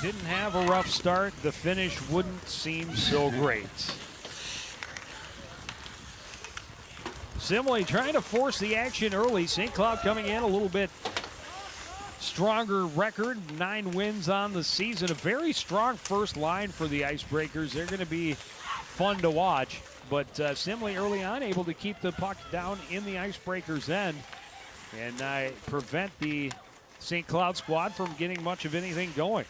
didn't have a rough start, the finish wouldn't seem so great. Simley trying to force the action early. St. Cloud coming in a little bit stronger record, 9 wins on the season. A very strong first line for the Icebreakers. They're going to be fun to watch. But Simley early on able to keep the puck down in the Icebreakers' end and prevent the St. Cloud squad from getting much of anything going.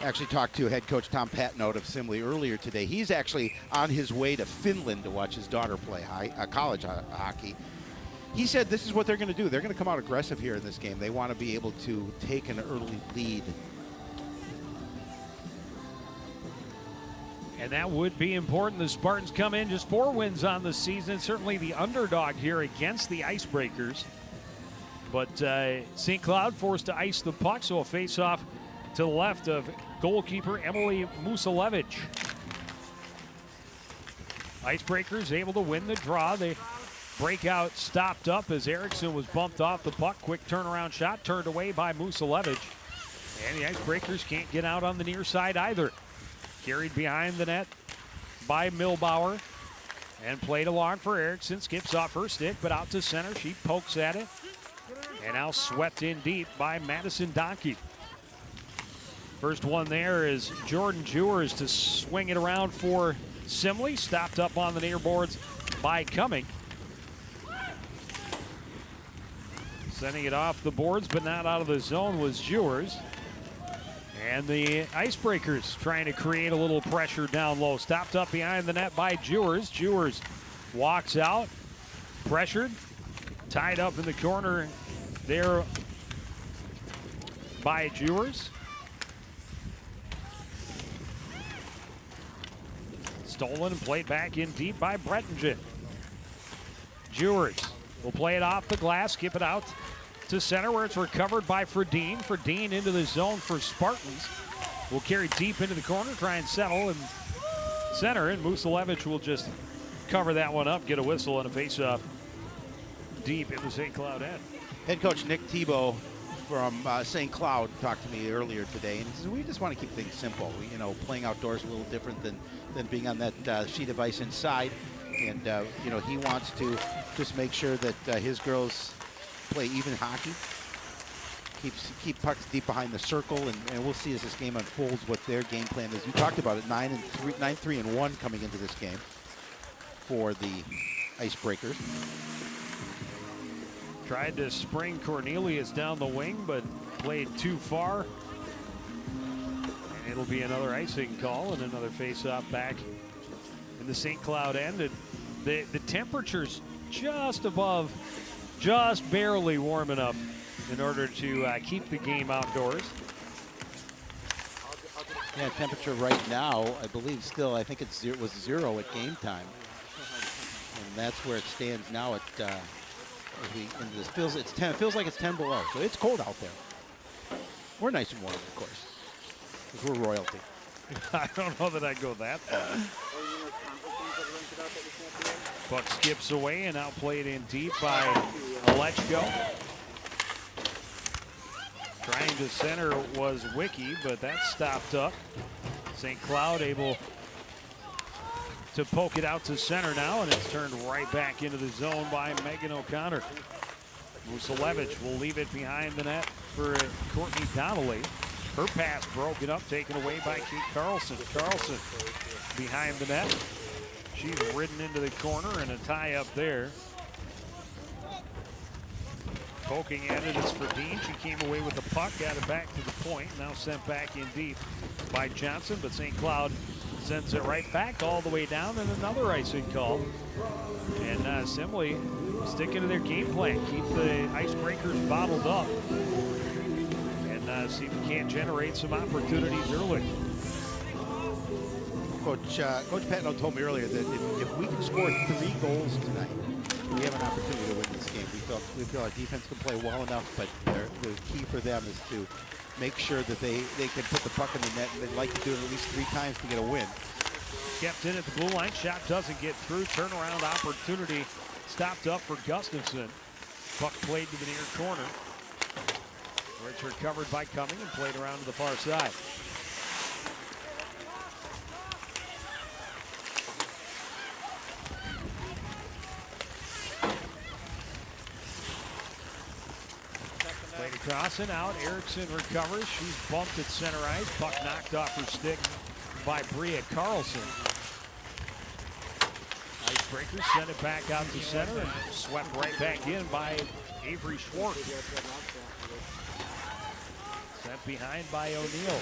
Actually talked to head coach Tom Patnote of Simley earlier today. He's actually on his way to Finland to watch his daughter play college hockey. He said this is what they're going to do. They're going to come out aggressive here in this game. They want to be able to take an early lead. And that would be important. The Spartans come in just 4 wins on the season. Certainly the underdog here against the Icebreakers. But St. Cloud forced to ice the puck, so a face-off to the left of goalkeeper Emily Musalevich. Icebreakers able to win the draw. They breakout stopped up as Erickson was bumped off the puck. Quick turnaround shot turned away by Musalevich. And the Icebreakers can't get out on the near side either. Carried behind the net by Milbauer and played along for Erickson. Skips off her stick, but out to center. She pokes at it. And now swept in deep by Madison Donkey. First one there is Jordan Jewers to swing it around for Simley. Stopped up on the near boards by Cumming. Sending it off the boards, but not out of the zone was Jewers. And the Icebreakers trying to create a little pressure down low. Stopped up behind the net by Jewers. Jewers walks out, pressured, tied up in the corner there by Jewers. Stolen and played back in deep by Brettingen. Jewers will play it off the glass, skip it out to center where it's recovered by Fredine. Fredine into the zone for Spartans. Will carry deep into the corner, try and settle in center, and Musalevich will just cover that one up, get a whistle and a face-off deep in the St. Cloud end. Head coach Nick Tebow from St. Cloud talked to me earlier today, and he says we just want to keep things simple. You know, playing outdoors is a little different than being on that sheet of ice inside, and you know, he wants to just make sure that his girls play even hockey, keep pucks deep behind the circle, and we'll see as this game unfolds what their game plan is. You talked about it, 9-3-1 coming into this game for the Icebreakers. Tried to spring Cornelius down the wing, but played too far. And it'll be another icing call and another face-off back in the St. Cloud end. And the temperature's just above, just barely warm enough in order to keep the game outdoors. Yeah, temperature right now, I believe still, I think it was 0 at game time. And that's where it stands now at, as we into this, it feels like it's 10 below, so it's cold out there. We're nice and warm, of course, because we're royalty. I don't know that I'd go that far. Puck skips away and now played in deep by Alechko. Trying to center was Wiki, but that's stopped up. St. Cloud able to poke it out to center now, and it's turned right back into the zone by Megan O'Connor. Musalevich will leave it behind the net for Courtney Donnelly. Her pass broken up, taken away by Kate Carlson. Carlson behind the net. She's ridden into the corner and a tie up there. Poking at it is Fredine. She came away with the puck, got it back to the point, now sent back in deep by Johnson, but St. Cloud sends it right back all the way down, and another icing call. And Simley sticking to their game plan, keep the Icebreakers bottled up, and see if we can't generate some opportunities early. Coach Patno told me earlier that if we can score 3 goals tonight, we have an opportunity to win this game. We feel our defense can play well enough, but the key for them is to make sure that they can put the puck in the net, and they'd like to do it at least 3 times to get a win. Kept in at the blue line, shot doesn't get through. Turnaround opportunity stopped up for Gustafson. Puck played to the near corner, where it's recovered by Cumming and played around to the far side. Crossing out, Erickson recovers. She's bumped at center ice. Puck knocked off her stick by Bria Carlson. Icebreakers send it back out to center and swept right back in by Avery Schwartz. Sent behind by O'Neill.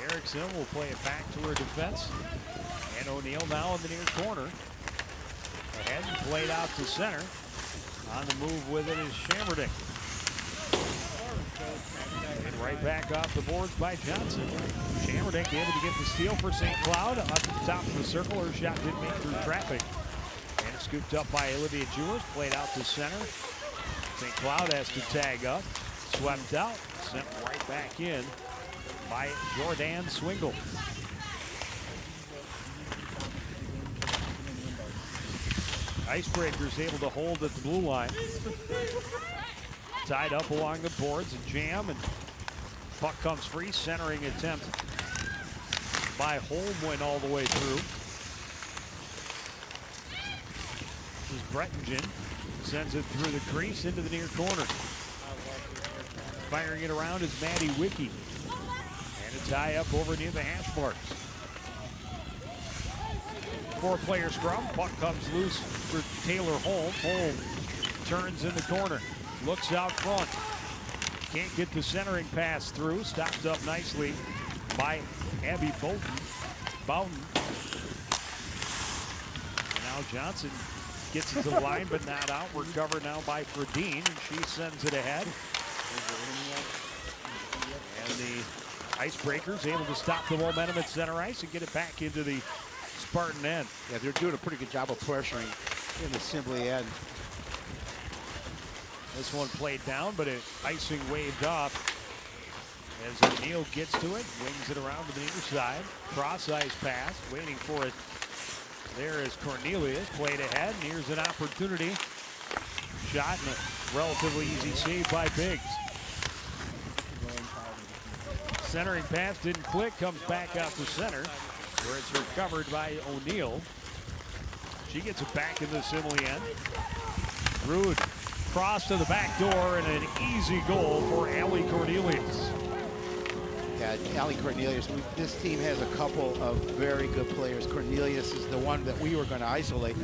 Erickson will play it back to her defense. And O'Neill now in the near corner. Ahead and played out to center. On the move with it is Shammerdick. And right back off the boards by Johnson. Shammerdick able to get the steal for St. Cloud. Up at the top of the circle, her shot didn't make through traffic. And it's scooped up by Olivia Jewers. Played out to center. St. Cloud has to tag up. Swept out. Sent right back in by Jordan Swingle. Icebreakers able to hold at the blue line. Tied up along the boards and jam, and puck comes free. Centering attempt by Holm went all the way through. This is Brettingen. Sends it through the crease into the near corner. Firing it around is Maddie Wicke. And a tie up over near the hash marks. 4-player scrum. Puck comes loose for Taylor Holm. Holm turns in the corner. Looks out front. Can't get the centering pass through. Stopped up nicely by Abby Bowden. And now Johnson gets it to the line, but not out. Recovered now by Fredine, and she sends it ahead. And the Icebreakers able to stop the momentum at center ice and get it back into the Spartan end. Yeah, they're doing a pretty good job of pressuring in the Sibley end. This one played down, but it icing waved off as O'Neill gets to it, wings it around to the near side. Cross ice pass, waiting for it. There is Cornelius, played ahead, and here's an opportunity. Shot and a relatively easy save by Biggs. Centering pass didn't click, comes back out to center, where it's recovered by O'Neill. She gets it back in the Simley end. Rude cross to the back door and an easy goal for Allie Cornelius. Yeah, Allie Cornelius, this team has a couple of very good players. Cornelius is the one that we were going to isolate.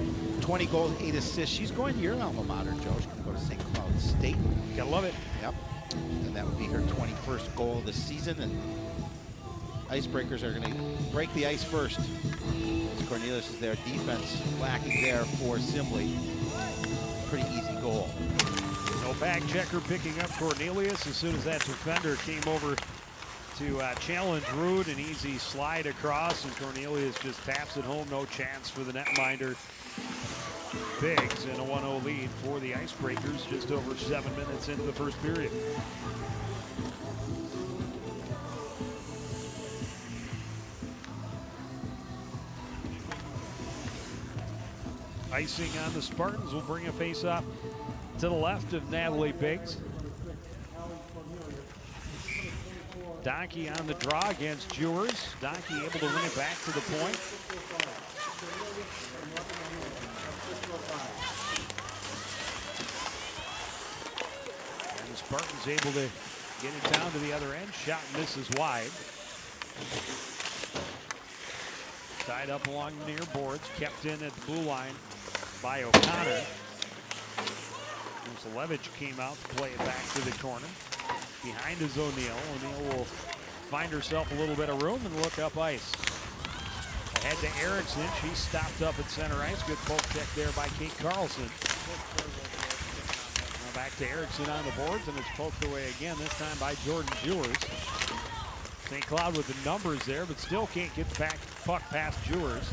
20 goals, 8 assists. She's going to your alma mater, Joe. She's going to go to St. Cloud State. Gotta love it. Yep. And that would be her 21st goal of the season. And Icebreakers are going to break the ice first. As Cornelius is there. Defense lacking there for Sibley. Pretty easy goal. No back checker picking up Cornelius as soon as that defender came over to challenge Rude. An easy slide across, and Cornelius just taps it home. No chance for the netminder. Biggs in a 1-0 lead for the Icebreakers just over 7 minutes into the first period. Icing on the Spartans will bring a face-off to the left of Natalie Biggs. Donkey on the draw against Jewers. Donkey able to win it back to the point. And the Spartans able to get it down to the other end. Shot misses wide. Tied up along the near boards. Kept in at the blue line by O'Connor. Levich came out to play it back to the corner. Behind is O'Neill. O'Neill will find herself a little bit of room and look up ice. Ahead to Erickson. She stopped up at center ice. Good poke check there by Kate Carlson. Now back to Erickson on the boards, and it's poked away again, this time by Jordan Jewers. St. Cloud with the numbers there, but still can't get the puck past Jewers.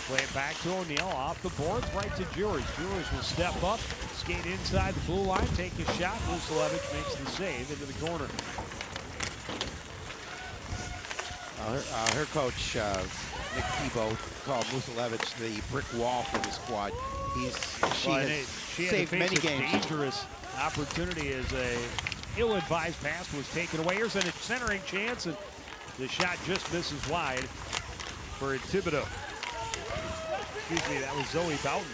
Play it back to O'Neill, off the boards, right to Jewers. Jewers will step up, skate inside the blue line, take a shot. Musalevich makes the save into the corner. Her coach, Nick Tebow, called Musalevich the brick wall for the squad. She has saved many games. Dangerous opportunity as a ill-advised pass was taken away. Here's a centering chance, and the shot just misses wide for Thibodeau. Excuse me, that was Zoe Bowden.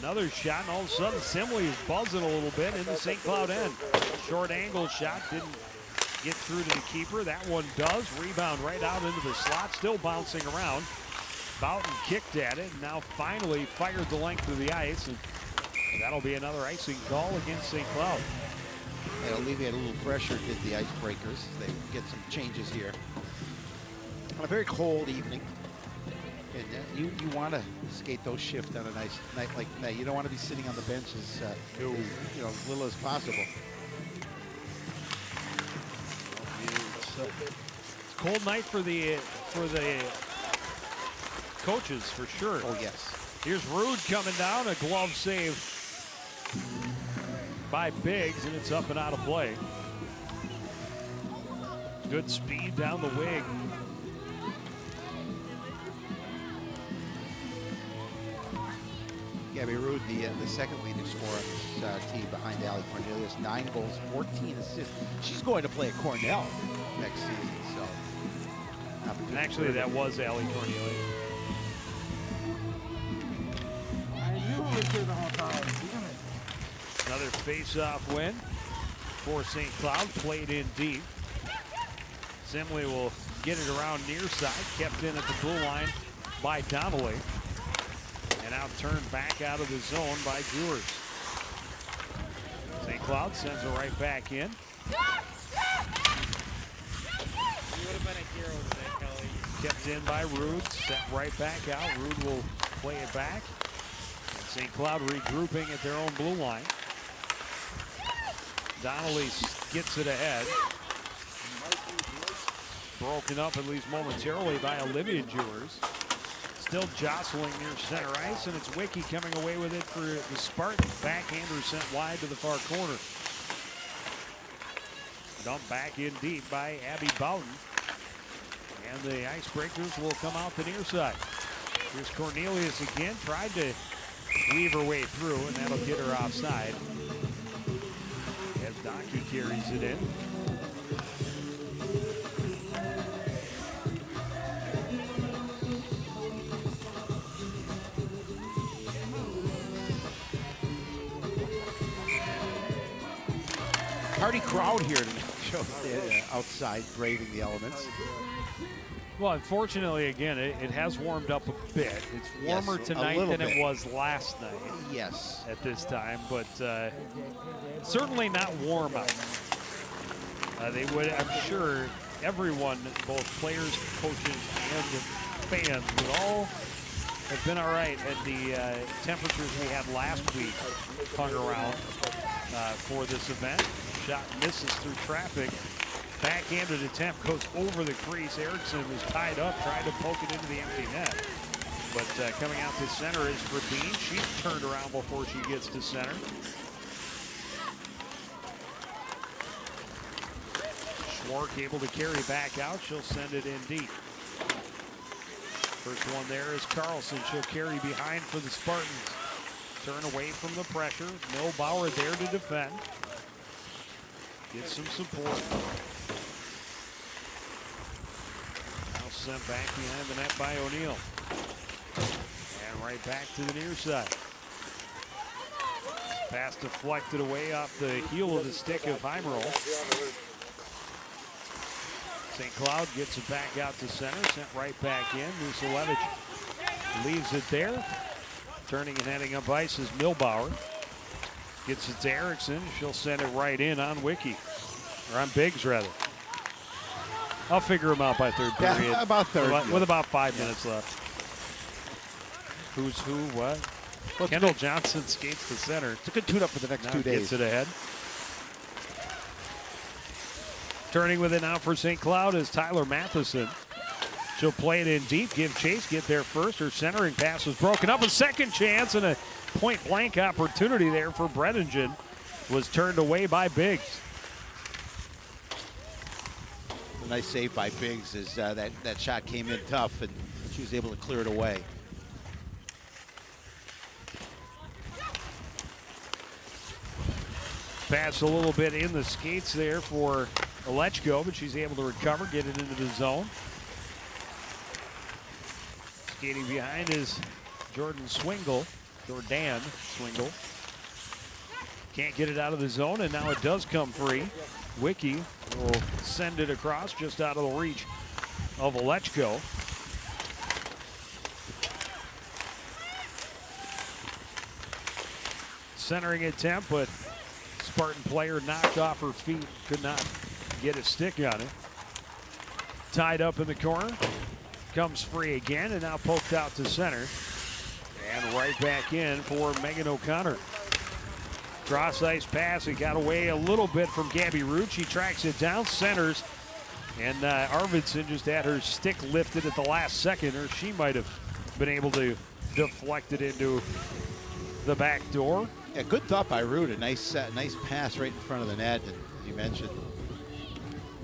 Another shot, and all of a sudden, Simley is buzzing a little bit in the St. Cloud end. Short angle shot didn't get through to the keeper. That one does. Rebound right out into the slot, still bouncing around. Boughton kicked at it, and now finally fired the length of the ice, and that'll be another icing call against St. Cloud. They alleviate a little pressure, did the Icebreakers. They get some changes here. On a very cold evening, and you want to skate those shifts on a nice night like that. You don't want to be sitting on the bench as as little as possible. It's a cold night for the coaches for sure. Oh yes. Here's Rude coming down, a glove save by Biggs, and it's up and out of play. Good speed down the wing. Gabby Rude, the second leading scorer on this team behind Allie Cornelius. 9 goals, 14 assists. She's going to play at Cornell next season. So, and actually, that was Allie Cornelius. Another face-off win for St. Cloud, played in deep. Simley will get it around near side, kept in at the blue line by Donnelly. And now turned back out of the zone by Brewers. St. Cloud sends it right back in. You would have been a hero today, Kelly. Kept in by Rude, set right back out. Rude will play it back. And St. Cloud regrouping at their own blue line. Donnelly gets it ahead. Broken up at least momentarily by Olivia Jewers. Still jostling near center ice, and it's Wiki coming away with it for the Spartans. Backhander sent wide to the far corner. Dumped back in deep by Abby Bowden. And the Icebreakers will come out the near side. Here's Cornelius again, tried to weave her way through, and that'll get her offside. As Donkey carries it in. party crowd here to show outside braving the elements. Well, unfortunately, again, it has warmed up a bit. It's warmer tonight than it was last night. Yes. At this time, but certainly not warm out. They would, I'm sure, everyone, both players, coaches, and fans, would all have been all right at the temperatures we had last week hung around for this event. Shot misses through traffic. Backhanded attempt goes over the crease. Erickson was tied up, trying to poke it into the empty net. But coming out to center is Rabin. She's turned around before she gets to center. Schwark able to carry back out. She'll send it in deep. First one there is Carlson. She'll carry behind for the Spartans. Turn away from the pressure. Milbauer there to defend. Get some support. Now sent back behind the net by O'Neill. And right back to the near side. Pass deflected away off the heel of the stick of Heimerl. St. Cloud gets it back out to center, sent right back in. Musalevich leaves it there. Turning and heading up ice is Milbauer. Gets it to Erickson. She'll send it right in on Wiki. Or on Biggs, rather. I'll figure him out by third period. Yeah, about third. With about 5 minutes left. Who's who, what? Well, Kendall Johnson skates the center. It's a good tune-up for the next 2 days. Gets it ahead. Turning with it now for St. Cloud is Tyler Matheson. She'll play it in deep, give chase, get there first. Her centering pass was broken up. A second chance and a point-blank opportunity there for Bredingen was turned away by Biggs. A nice save by Biggs as that shot came in tough and she was able to clear it away. Pass a little bit in the skates there for Alechko, but she's able to recover, get it into the zone. Skating behind is Jordan Swingle. Jordan Swingle. Can't get it out of the zone, and now it does come free. Wiki will send it across just out of the reach of Alechko. Centering attempt, but Spartan player knocked off her feet, could not get a stick on it. Tied up in the corner, comes free again, and now poked out to center. And right back in for Megan O'Connor. Cross ice pass, it got away a little bit from Gabby Root. She tracks it down, centers, and Arvidsson just had her stick lifted at the last second, or she might have been able to deflect it into the back door. Yeah, good thought by Root. A nice pass right in front of the net, and as you mentioned,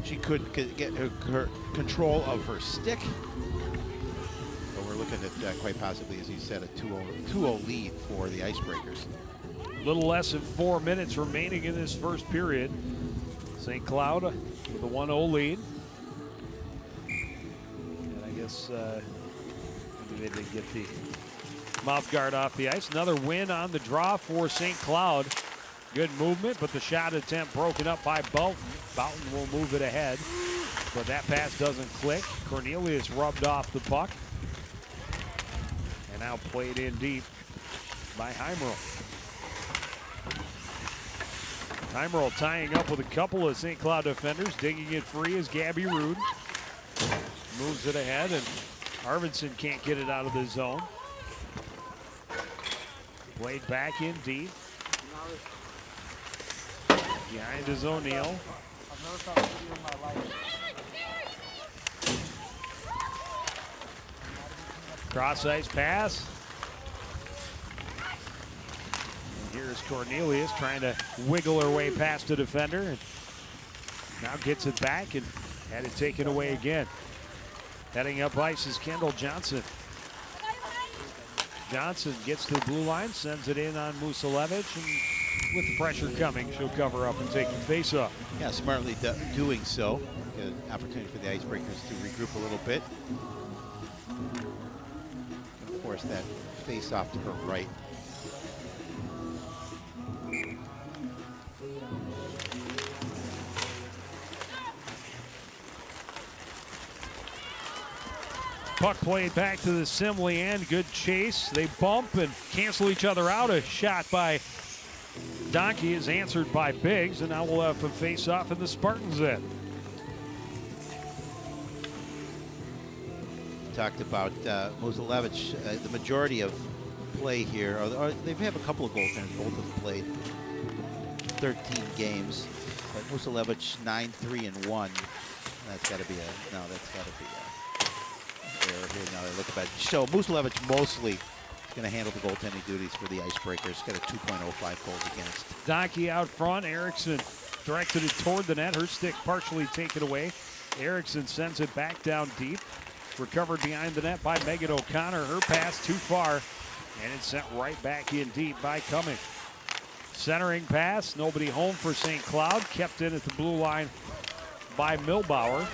she could get her control of her stick. But we're looking at quite possibly, as you said, a 2-0 lead for the Icebreakers. Little less than 4 minutes remaining in this first period. St. Cloud with a 1-0 lead. And I guess maybe they did get the mouth guard off the ice. Another win on the draw for St. Cloud. Good movement, but the shot attempt broken up by Boughton. Boughton will move it ahead, but that pass doesn't click. Cornelius rubbed off the puck. And now played in deep by Heimerl. Heimerl tying up with a couple of St. Cloud defenders. Digging it free is Gabby Rude. Moves it ahead, and Arvidsson can't get it out of the zone. Played back in deep. Behind is O'Neill. Cross ice pass. And here's Cornelius trying to wiggle her way past the defender, and now gets it back and had it taken away again. Heading up ice is Kendall Johnson. Johnson gets to the blue line, sends it in on Musalevich, and with the pressure coming, she'll cover up and take the face-off. Yeah, smartly doing so. An opportunity for the Icebreakers to regroup a little bit. And force that face-off to her right. Puck played back to the Simley end. Good chase. They bump and cancel each other out. A shot by Donkey is answered by Biggs, and now we'll have a face-off in the Spartans' end. Talked about Musalevich, the majority of play here, or they have a couple of goaltenders, both have played 13 games. But Musalevich 9-3-1. That's got to be a, no, that's got to be a error here. Now they look at it. So Musalevich mostly going to handle the goaltending duties for the Icebreakers. Got a 2.05 goals against. Donkey out front. Erickson directed it toward the net. Her stick partially taken away. Erickson sends it back down deep. Recovered behind the net by Megan O'Connor. Her pass too far, and it's sent right back in deep by Cumming. Centering pass. Nobody home for St. Cloud. Kept in at the blue line by Milbauer.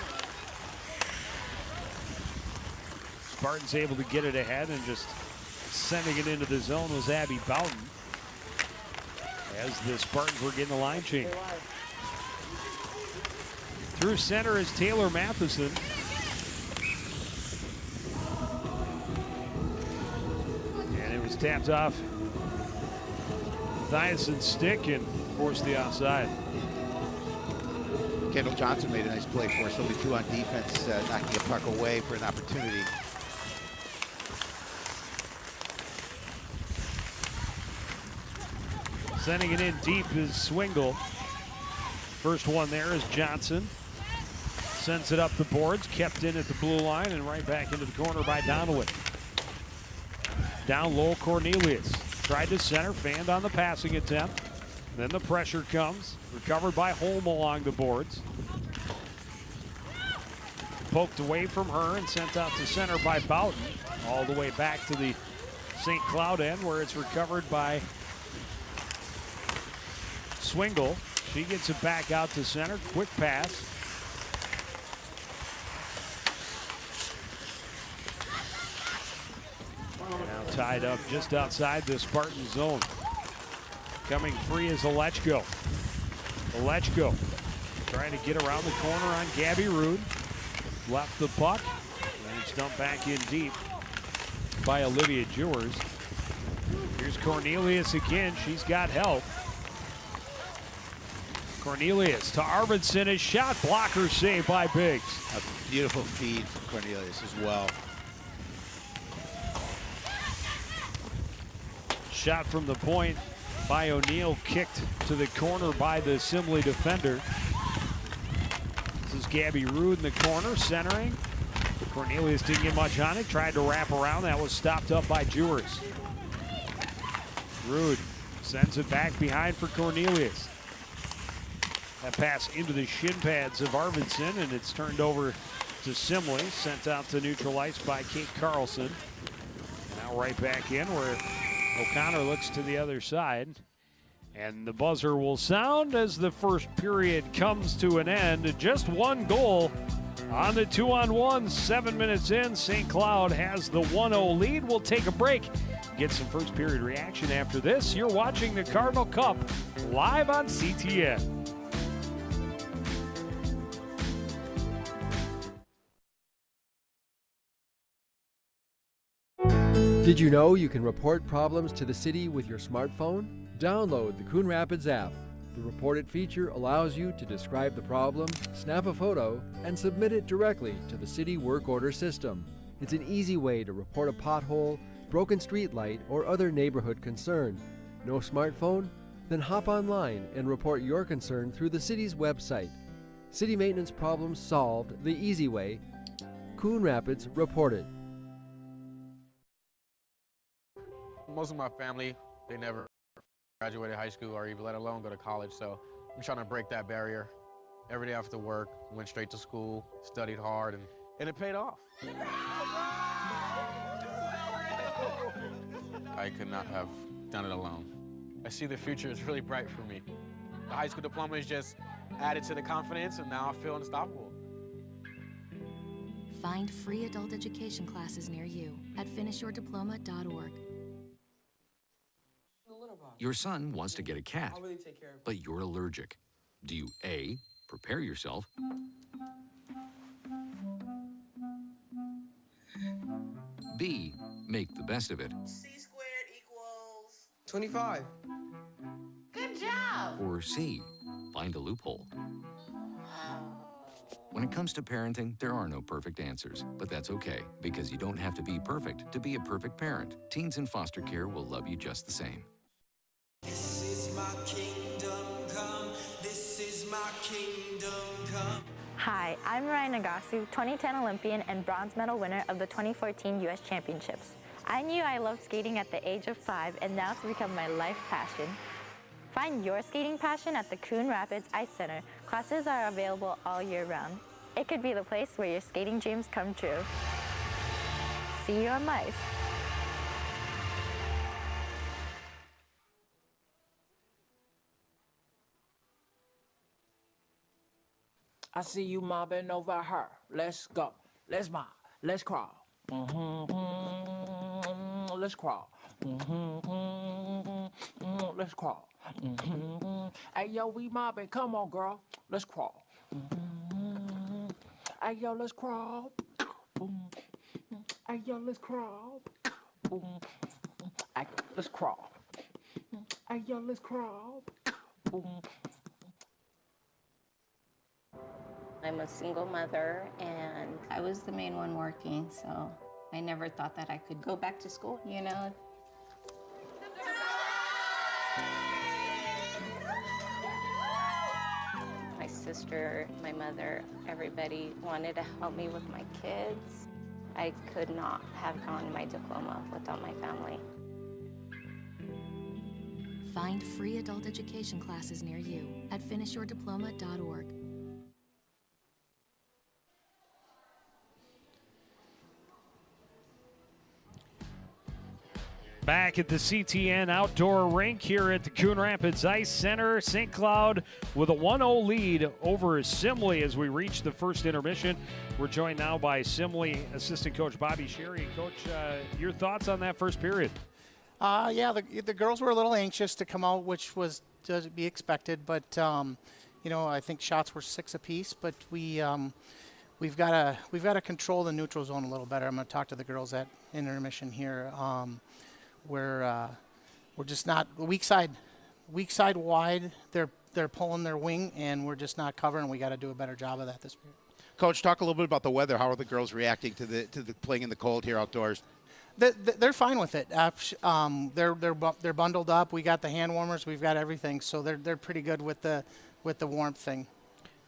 Spartans able to get it ahead, and just sending it into the zone was Abby Boughton as the Spartans were getting the line change. Through center is Taylor Matheson. And it was tapped off Thiason's stick and forced the offside. Kendall Johnson made a nice play for us. Only two on defense, knocking a puck away for an opportunity. Sending it in deep is Swingle. First one there is Johnson. Sends it up the boards, kept in at the blue line, and right back into the corner by Donowitz. Down low, Cornelius. Tried to center, fanned on the passing attempt. Then the pressure comes. Recovered by Holm along the boards. Poked away from her and sent out to center by Boughton. All the way back to the St. Cloud end, where it's recovered by Swingle. She gets it back out to center. Quick pass. And now tied up just outside the Spartan zone. Coming free is Alechko. Alechko trying to get around the corner on Gabby Rude. Left the puck. And it's dumped back in deep by Olivia Jewers. Here's Cornelius again. She's got help. Cornelius to Arvidsson. His shot blocker save by Biggs. A beautiful feed from Cornelius as well. Shot from the point by O'Neill, kicked to the corner by the Simley defender. This is Gabby Rude in the corner, centering. Cornelius didn't get much on it, tried to wrap around. That was stopped up by Jewers. Rude sends it back behind for Cornelius. That pass into the shin pads of Arvidsson, and it's turned over to Simley, sent out to neutral ice by Kate Carlson. Now right back in where O'Connor looks to the other side. And the buzzer will sound as the first period comes to an end. Just one goal on the 2-on-1, 7 minutes in. St. Cloud has the 1-0 lead. We'll take a break, get some first period reaction after this. You're watching the Cardinal Cup live on CTN. Did you know you can report problems to the city with your smartphone? Download the Coon Rapids app. The Report It feature allows you to describe the problem, snap a photo, and submit it directly to the city work order system. It's an easy way to report a pothole, broken street light, or other neighborhood concern. No smartphone? Then hop online and report your concern through the city's website. City maintenance problems solved the easy way. Coon Rapids Report It. Most of my family, they never graduated high school or even let alone go to college, so I'm trying to break that barrier. Every day after work, went straight to school, studied hard, and it paid off. I could not have done it alone. I see the future is really bright for me. The high school diploma is just added to the confidence, and now I feel unstoppable. Find free adult education classes near you at finishyourdiploma.org. Your son wants to get a cat, but you're allergic. Do you A, prepare yourself, B, make the best of it, C squared equals 25. Good job. or C, find a loophole? When it comes to parenting, there are no perfect answers, but that's okay, because you don't have to be perfect to be a perfect parent. Teens in foster care will love you just the same. This is my kingdom come. This is my kingdom come. Hi, I'm Ryan Nagasu, 2010 Olympian and bronze medal winner of the 2014 U.S. Championships. I knew I loved skating at the age of 5, and now it's become my life passion. Find your skating passion at the Coon Rapids Ice Center. Classes are available all year round. It could be the place where your skating dreams come true. See you on ice. I see you mobbing over her. Let's go. Let's mob. Let's crawl. Let's crawl. Let's crawl. Hey, yo, we mobbing. Come on, girl. Let's crawl. Hey, yo, let's crawl. Hey, yo, let's crawl. Hey, let's crawl. Hey, yo, let's crawl. I'm a single mother, and I was the main one working, so I never thought that I could go back to school, you know? My sister, my mother, everybody wanted to help me with my kids. I could not have gotten my diploma without my family. Find free adult education classes near you at finishyourdiploma.org. Back at the CTN outdoor rink here at the Coon Rapids Ice Center. St. Cloud with a 1-0 lead over Simley as we reach the first intermission. We're joined now by Simley assistant coach Bobby Sherry. Coach, your thoughts on that first period? Yeah, the girls were a little anxious to come out, which was to be expected. But, I think shots were 6 apiece. But we've got to control the neutral zone a little better. I'm going to talk to the girls at intermission here. We're just not weak side wide. They're pulling their wing, and we're just not covering. We got to do a better job of that this period. Coach, talk a little bit about the weather. How are the girls reacting to the playing in the cold here outdoors? They're fine with it. They're bundled up. We got the hand warmers. We've got everything, so they're pretty good with the warmth thing.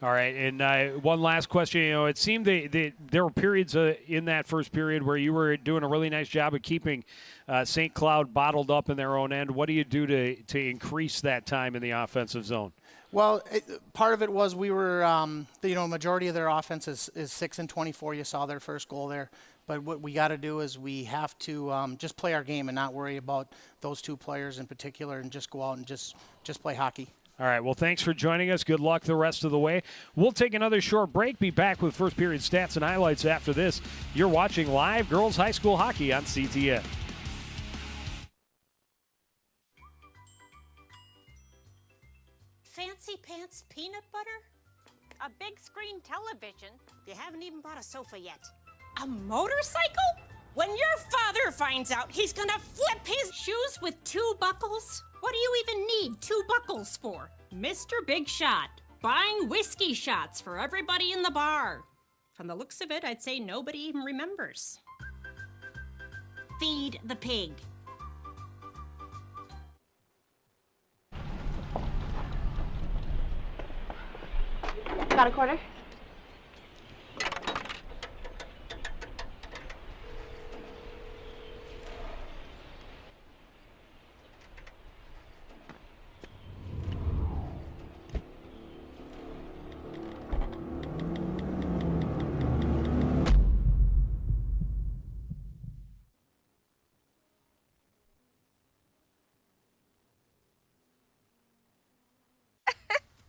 All right, and one last question. It seemed there were periods in that first period where you were doing a really nice job of keeping St. Cloud bottled up in their own end. What do you do to increase that time in the offensive zone? Well, part of it was we were, majority of their offense is 6 and 24. You saw their first goal there. But what we got to do is we have to just play our game and not worry about those 2 players in particular, and just go out and just play hockey. All right, well, thanks for joining us. Good luck the rest of the way. We'll take another short break, be back with first period stats and highlights after this. You're watching live girls high school hockey on CTN. Fancy pants peanut butter? A big screen television? You haven't even bought a sofa yet. A motorcycle? When your father finds out, he's gonna flip his shoes with 2 buckles? What do you even need 2 buckles for? Mr. Big Shot, buying whiskey shots for everybody in the bar. From the looks of it, I'd say nobody even remembers. Feed the pig. Got a quarter?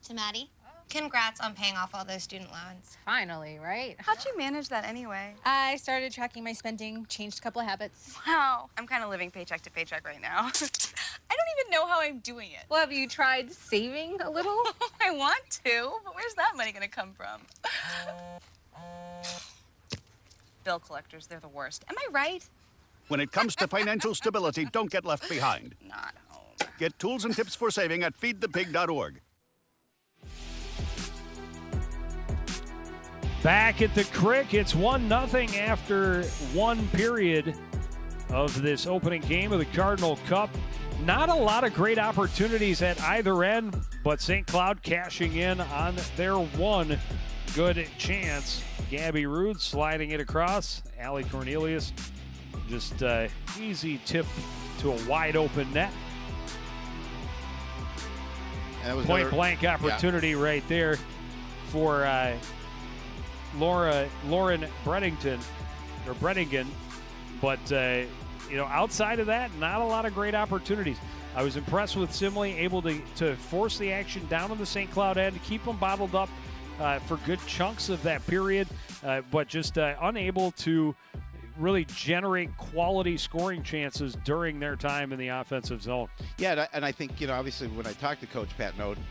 To Maddie. Congrats on paying off all those student loans. Finally, right? How'd you manage that anyway? I started tracking my spending, changed a couple of habits. Wow, I'm kind of living paycheck to paycheck right now. I don't even know how I'm doing it. Well, have you tried saving a little? I want to, but where's that money gonna come from? Bill collectors, they're the worst. Am I right? When it comes to financial stability, don't get left behind. Not home. Get tools and tips for saving at feedthepig.org. Back at the Crick, it's 1-0 after 1 period of this opening game of the Cardinal Cup. Not a lot of great opportunities at either end, but St. Cloud cashing in on their one good chance. Gabby Rude sliding it across. Allie Cornelius, just easy tip to a wide open net. Point blank opportunity right there for Lauren Brettington, but outside of that, not a lot of great opportunities. I was impressed with Simley, able to force the action down on the St. Cloud end, keep them bottled up for good chunks of that period, but just unable to really generate quality scoring chances during their time in the offensive zone. Yeah, and I think, obviously when I talked to Coach Pat Noden,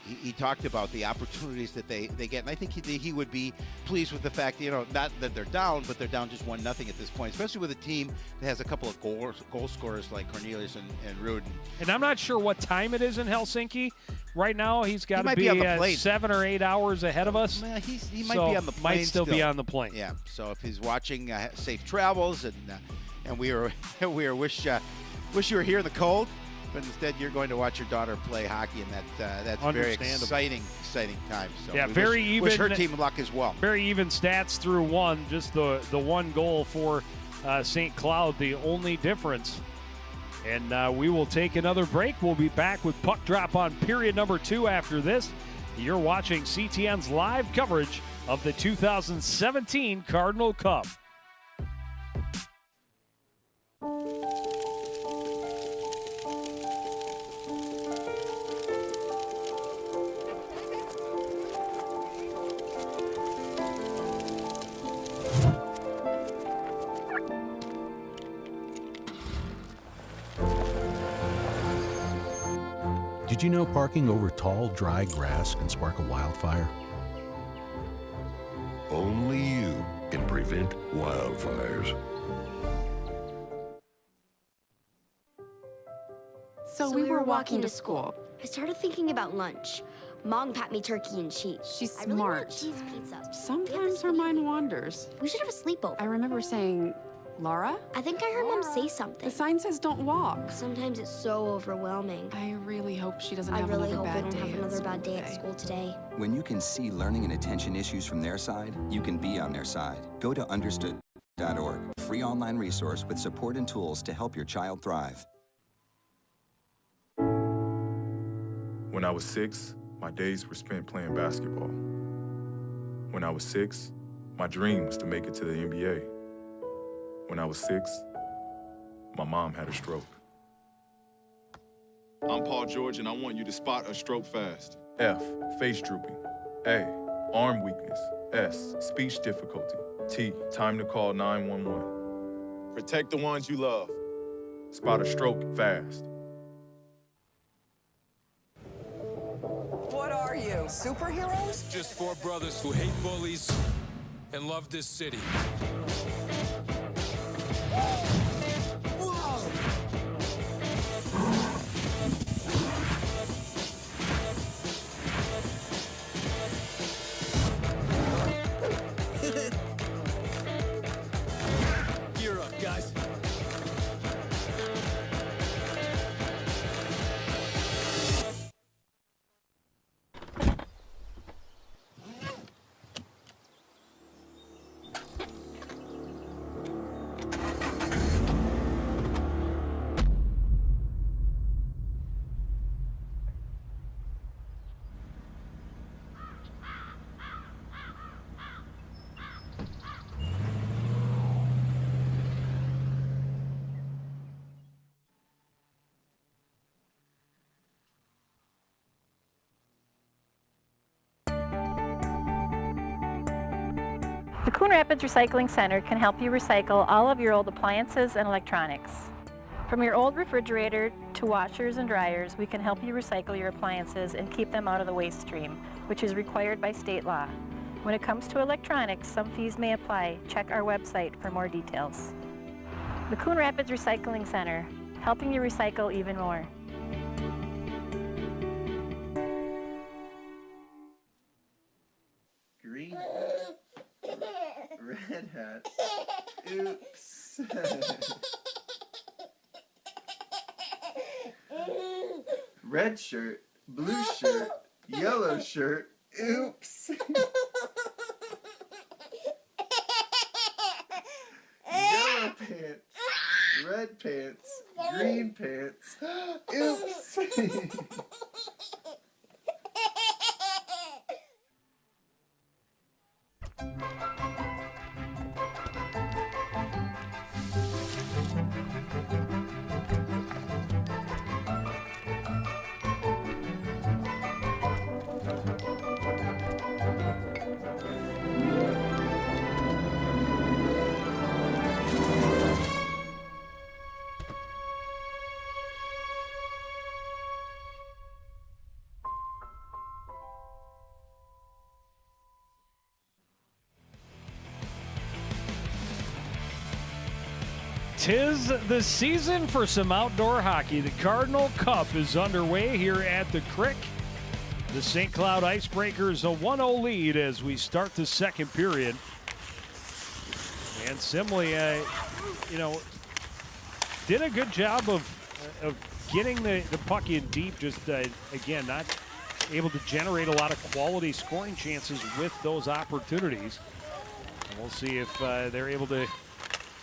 he talked about the opportunities that they get, and I think he would be pleased with the fact, not that they're down, but they're down just 1-0 at this point, especially with a team that has a couple of goal scorers like Cornelius and Rudin. And I'm not sure what time it is in Helsinki. Right now, he's got to be 7 or 8 hours ahead of us. He might be on the plane. Might still be on the plane. Yeah. So if he's watching, safe travels, and we wish you were here in the cold. But instead, you're going to watch your daughter play hockey, and that's very exciting time. So yeah, wish her team luck as well. Very even stats through one. Just the one goal for St. Cloud, the only difference. And we will take another break. We'll be back with puck drop on period number 2 after this. You're watching CTN's live coverage of the 2017 Cardinal Cup. Did you know parking over tall, dry grass can spark a wildfire? Only you can prevent wildfires. So we were walking to school. I started thinking about lunch. Mom packed me turkey and cheese. She's I really smart. want cheese pizza. Sometimes her mind wanders. We should have a sleepover. I remember saying, Laura? I think I heard Mom say something. The sign says don't walk. Sometimes it's so overwhelming. I really hope she doesn't I have really another hope we bad don't day have another bad day at school today. When you can see learning and attention issues from their side, you can be on their side. Go to understood.org, free online resource with support and tools to help your child thrive. When I was 6, my days were spent playing basketball. When I was 6, my dream was to make it to the NBA. When I was 6, my mom had a stroke. I'm Paul George, and I want you to spot a stroke fast. F, face drooping. A, arm weakness. S, speech difficulty. T, time to call 911. Protect the ones you love. Spot a stroke fast. What are you, superheroes? Just 4 brothers who hate bullies and love this city. Gear up, guys. The Coon Rapids Recycling Center can help you recycle all of your old appliances and electronics. From your old refrigerator to washers and dryers, we can help you recycle your appliances and keep them out of the waste stream, which is required by state law. When it comes to electronics, some fees may apply. Check our website for more details. The Coon Rapids Recycling Center, helping you recycle even more. Green hat, red hat, oops. Red shirt, blue shirt, yellow shirt, oops. Yellow pants, red pants, green pants, oops. Tis the season for some outdoor hockey. The Cardinal Cup is underway here at the Crick. The St. Cloud Icebreakers a 1-0 lead as we start the second period. And Simley, did a good job of getting the puck in deep. Just, again, not able to generate a lot of quality scoring chances with those opportunities. And we'll see if they're able to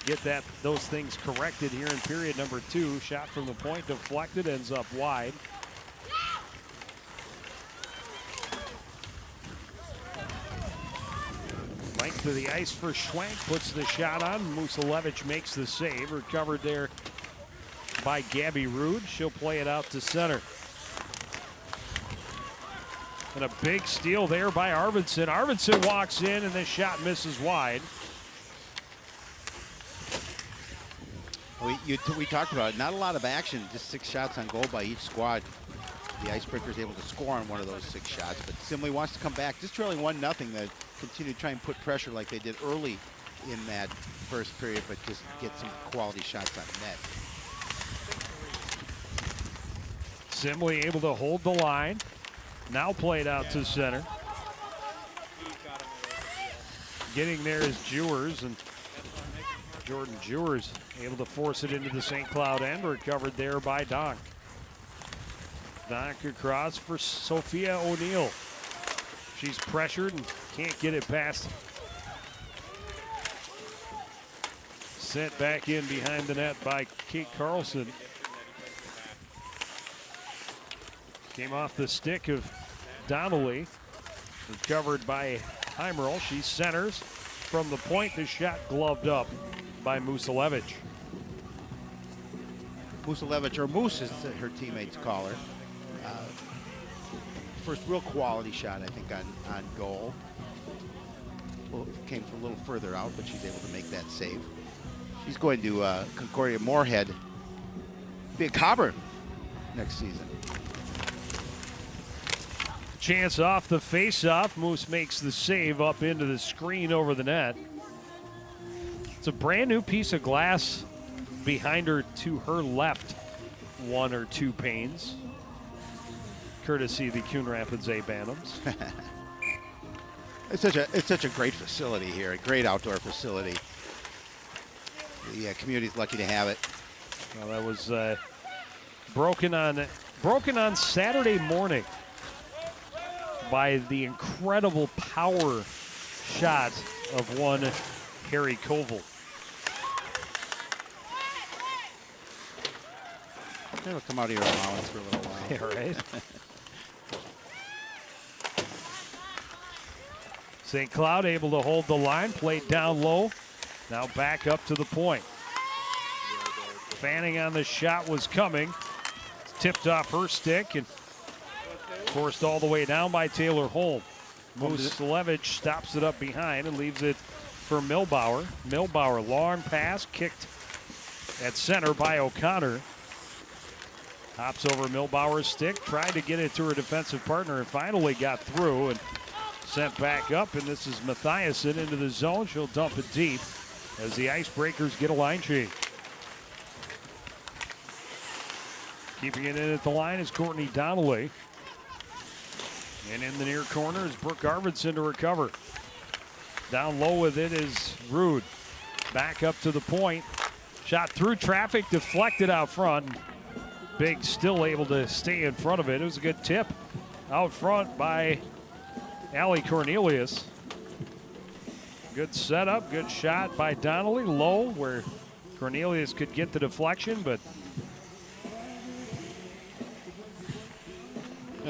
get those things corrected here in period number 2. Shot from the point deflected, ends up wide. Length of the ice for Schwank, puts the shot on. Musalevich makes the save, recovered there by Gabby Rude. She'll play it out to center. And a big steal there by Arvidsson. Arvidsson walks in and the shot misses wide. We talked about it. Not a lot of action, just 6 shots on goal by each squad. the Icebreakers able to score on one of those 6 shots, but Simley wants to come back, just trailing 1-0. They continue to try and put pressure like they did early in that first period, but just get some quality shots on net. Simley able to hold the line. Now played out to center. Getting there is Jewers, and Jordan Jewers able to force it into the St. Cloud end, recovered there by Donk. Donk across for Sophia O'Neill. She's pressured and can't get it past. Sent back in behind the net by Kate Carlson. Came off the stick of Donnelly. Recovered by Heimerl. She centers from the point. The shot gloved up by Musalevich. Musalevich, or Moose as her teammates call her. First real quality shot, I think, on goal. Well, came from a little further out, but she's able to make that save. She's going to Concordia Moorhead, be a Cobber next season. Chance off the face-off. Moose makes the save up into the screen over the net. It's a brand new piece of glass behind her to her left, 1 or 2 panes, courtesy of the Coon Rapids A Bantams. It's such a great facility here, a great outdoor facility. The community's lucky to have it. Well, that was broken on Saturday morning by the incredible power shot of one Harry Koval. It'll come out of your allowance for a little while. Yeah, right. St. Cloud able to hold the line, played down low. Now back up to the point. Fanning on the shot was coming. Tipped off her stick and forced all the way down by Taylor Holm. Musalevich stops it up behind and leaves it for Milbauer. Milbauer, long pass, kicked at center by O'Connor. Hops over Milbauer's stick, tried to get it to her defensive partner and finally got through and sent back up. And this is Mathiasen into the zone. She'll dump it deep as the Icebreakers get a line change. Keeping it in at the line is Courtney Donnelly. And in the near corner is Brooke Arvidsson to recover. Down low with it is Rude. Back up to the point. Shot through traffic, deflected out front. Big still able to stay in front of it. It was a good tip out front by Allie Cornelius. Good setup, good shot by Donnelly. Low where Cornelius could get the deflection, but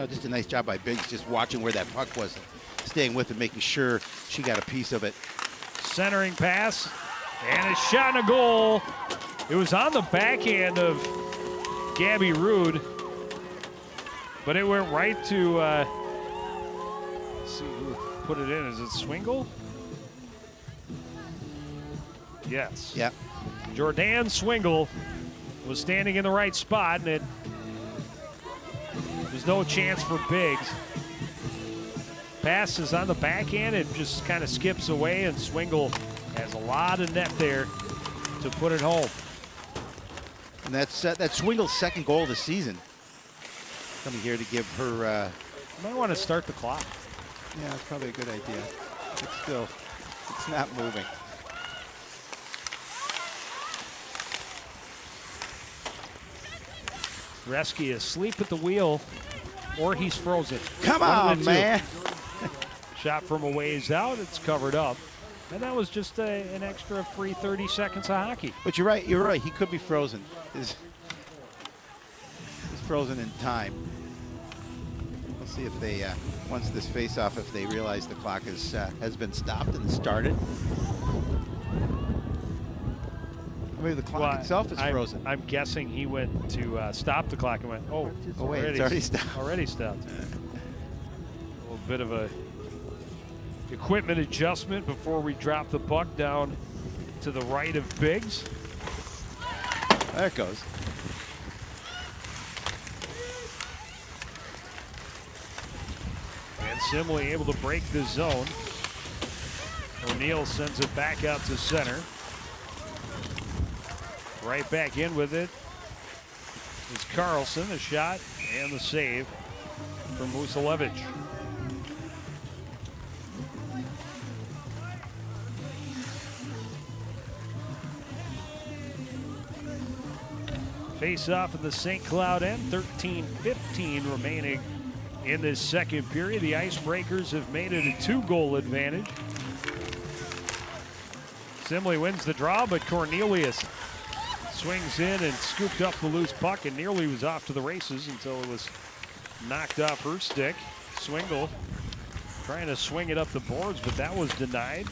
just a nice job by Biggs, just watching where that puck was, staying with it, making sure she got a piece of it. Centering pass, and a shot and a goal. It was on the backhand of Gabby Rude, but it went right to, let's see who put it in. Is it Swingle? Yes. Yep. Jordan Swingle was standing in the right spot, and there's no chance for Biggs. Pass is on the backhand. It just kind of skips away, and Swingle has a lot of net there to put it home. And that's Swingle's second goal of the season. Coming here to give her... You might want to start the clock. Yeah, that's probably a good idea. But still, it's not moving. Reski asleep at the wheel, or he's frozen. Come on, man. Shot from a ways out. It's covered up. And that was just an extra free 30 seconds of hockey. But you're right. He could be frozen. He's frozen in time. We'll see if they, once this face-off, if they realize the clock has been stopped and started. Maybe the clock itself is frozen. I'm guessing he went to stop the clock and went, oh wait, it's already stopped. Already stopped. A little bit of a equipment adjustment before we drop the puck down to the right of Biggs. There it goes. Simley able to break the zone. O'Neal sends it back out to center. Right back in with it is Carlson. The shot and the save from Musalevich. Face off in the St. Cloud end. 13-15 remaining in this second period. The Icebreakers have made it a 2-goal advantage. Simley wins the draw, but Cornelius swings in and scooped up the loose puck and nearly was off to the races until it was knocked off her stick. Swingle trying to swing it up the boards, but that was denied.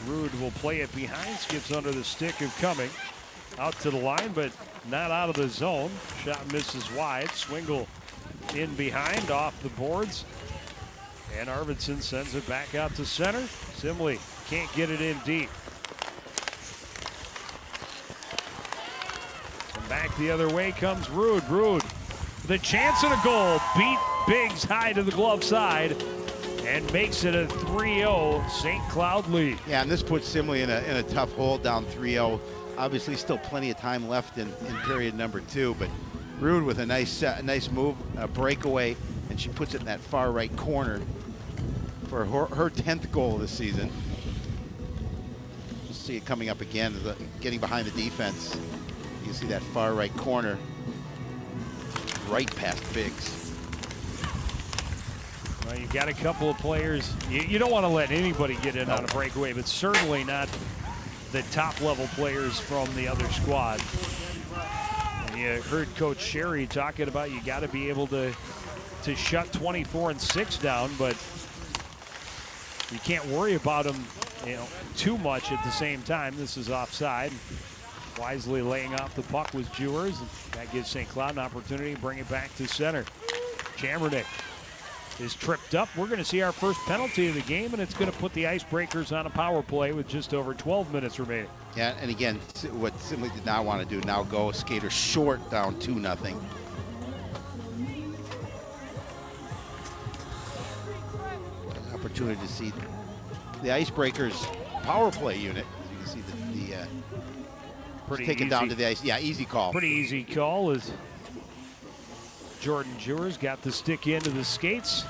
Rude will play it behind, skips under the stick of Cumming. Out to the line, but not out of the zone. Shot misses wide. Swingle in behind, off the boards. And Arvidsson sends it back out to center. Simley can't get it in deep. And back the other way comes Rude. Rude with a chance at a goal. Beat Biggs high to the glove side and makes it a 3-0 St. Cloud lead. Yeah, and this puts Simley in a tough hole, down 3-0. Obviously still plenty of time left in period number 2, but Rude with a nice move, a breakaway, and she puts it in that far right corner for her 10th goal of the season. Just see it coming up again, getting behind the defense. You see that far right corner, right past Biggs. Well, you've got a couple of players. You don't want to let anybody get in on a breakaway, but certainly not the top level players from the other squad. And you heard Coach Sherry talking about you got to be able to shut 24 and 6 down, but you can't worry about them, too much at the same time. This is offside. Wisely laying off the puck was Jewers. That gives St. Cloud an opportunity to bring it back to center. Chamernick is tripped up. We're going to see our first penalty of the game, and it's going to put the Icebreakers on a power play with just over 12 minutes remaining. Yeah, and again, what Simley did not want to do, now go skater short, down 2-0. Opportunity to see the Icebreakers power play unit. You can see the pretty taken down to the ice. Yeah, easy call. Pretty easy call as Jordan Jewers got the stick into the skates.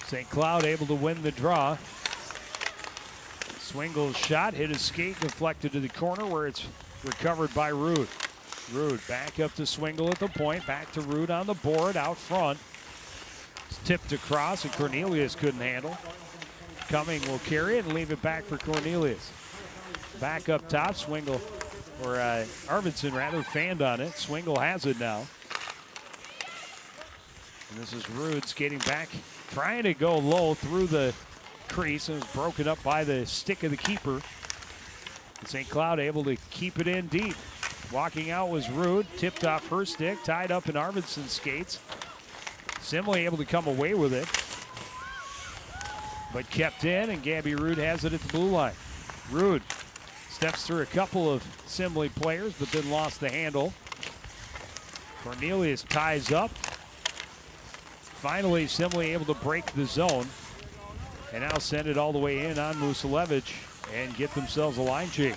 St. Cloud able to win the draw. Swingle's shot hit his skate, deflected to the corner where it's recovered by Rude. Rude back up to Swingle at the point, back to Rude on the board out front. It's tipped across and Cornelius couldn't handle. Cumming will carry it and leave it back for Cornelius. Back up top, Swingle, or Arvidsson rather, fanned on it. Swingle has it now. And this is Rude skating back, trying to go low through the crease, and was broken up by the stick of the keeper. St. Cloud able to keep it in deep. Walking out was Rude, tipped off her stick, tied up in Arvidsson's skates. Simley able to come away with it, but kept in, and Gabby Rude has it at the blue line. Rude steps through a couple of Simley players, but then lost the handle. Cornelius ties up. Finally, Simley able to break the zone, and now send it all the way in on Musalevich and get themselves a line change.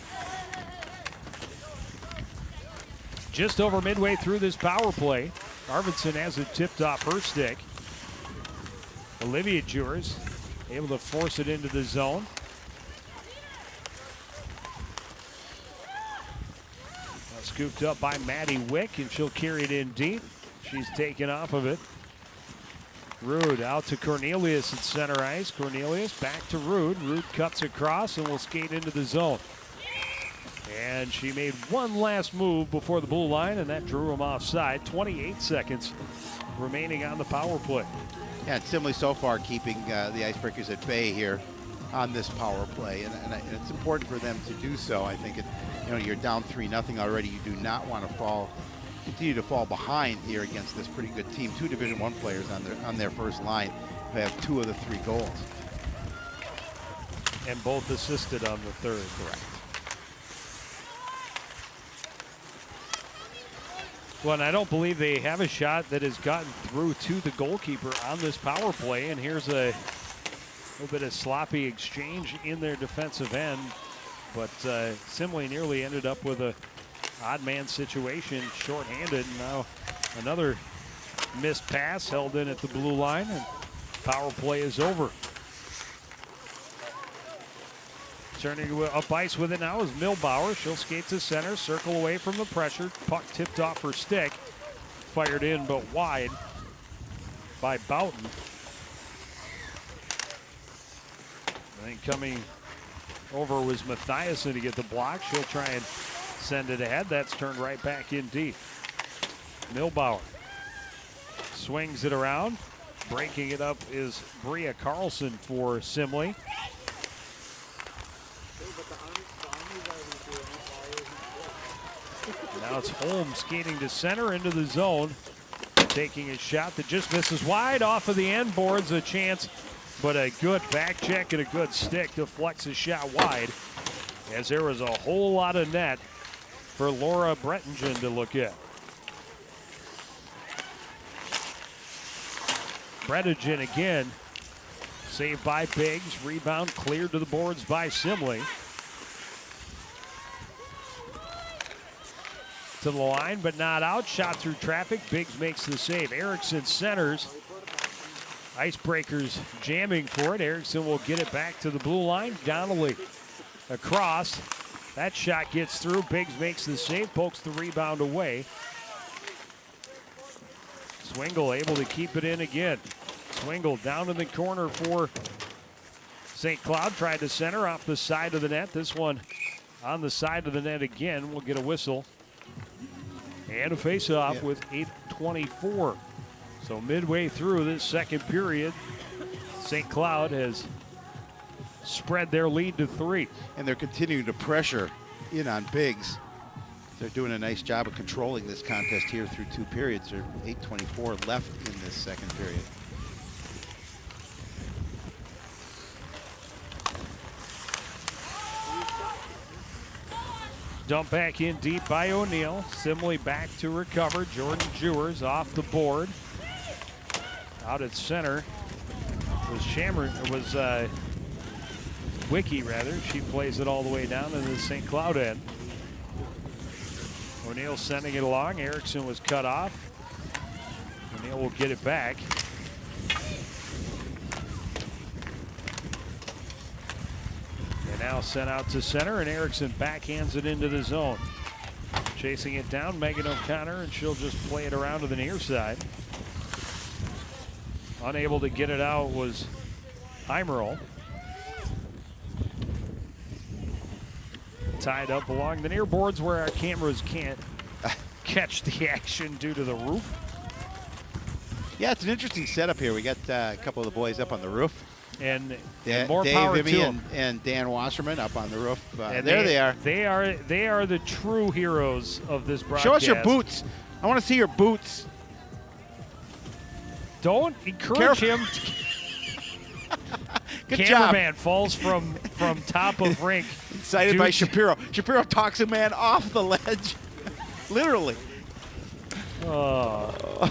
Just over midway through this power play, Arvidsson has it tipped off her stick. Olivia Jewers able to force it into the zone. Scooped up by Maddie Wick, and she'll carry it in deep. She's taken off of it. Rude out to Cornelius at center ice. Cornelius back to Rude. Rude cuts across and will skate into the zone. And she made one last move before the blue line, and that drew him offside. 28 seconds remaining on the power play. Yeah, and Simley so far keeping the Icebreakers at bay here on this power play, and it's important for them to do so. I think you're down 3-0 already. You do not want to continue to fall behind here against this pretty good team. 2 Division I players on their first line who have 2 of the 3 goals. And both assisted on the third. Correct. Well, and I don't believe they have a shot that has gotten through to the goalkeeper on this power play. And here's a little bit of sloppy exchange in their defensive end. But Simley nearly ended up with a odd man situation, shorthanded. And now another missed pass held in at the blue line, and power play is over. Turning up ice with it now is Milbauer. She'll skate to center, circle away from the pressure. Puck tipped off her stick. Fired in, but wide by Boughton. I think coming over was Mathiasen to get the block. She'll try and send it ahead. That's turned right back in deep. Milbauer swings it around. Breaking it up is Bria Carlson for Simley. Now it's Holmes skating to center into the zone. Taking a shot that just misses wide off of the end boards. A chance, but a good back check and a good stick deflects a shot wide, as there was a whole lot of net for Laura Brettingen to look at. Brettingen again. Saved by Biggs. Rebound cleared to the boards by Simley. To the line, but not out. Shot through traffic. Biggs makes the save. Erickson centers. Icebreakers jamming for it. Erickson will get it back to the blue line. Donnelly across. That shot gets through. Biggs makes the save. Pokes the rebound away. Swingle able to keep it in again. Swingle down in the corner for St. Cloud. Tried to center off the side of the net. This one on the side of the net again. We'll get a whistle. And a face-off with 8:24. So midway through this second period, St. Cloud has spread their lead to 3. And they're continuing to pressure in on Biggs. They're doing a nice job of controlling this contest here through 2 periods. There's 8:24 left in this second period. Dump back in deep by O'Neill. Simley back to recover. Jordan Jewers off the board. Out at center was Wiki rather. She plays it all the way down to the St. Cloud end. O'Neill sending it along. Erickson was cut off. O'Neill will get it back. Now sent out to center, and Erickson backhands it into the zone. Chasing it down, Megan O'Connor, and she'll just play it around to the near side. Unable to get it out was Heimerl. Tied up along the near boards where our cameras can't catch the action due to the roof. Yeah, it's an interesting setup here. We got a couple of the boys up on the roof. And more Dave power to Vimy them. and Dan Wasserman up on the roof. And there they are. They are the true heroes of this broadcast. Show us your boots. I want to see your boots. Don't encourage him. Good Cameraman job. falls from top of rink. Incited by Shapiro. Shapiro talks a man off the ledge. Literally. Oh.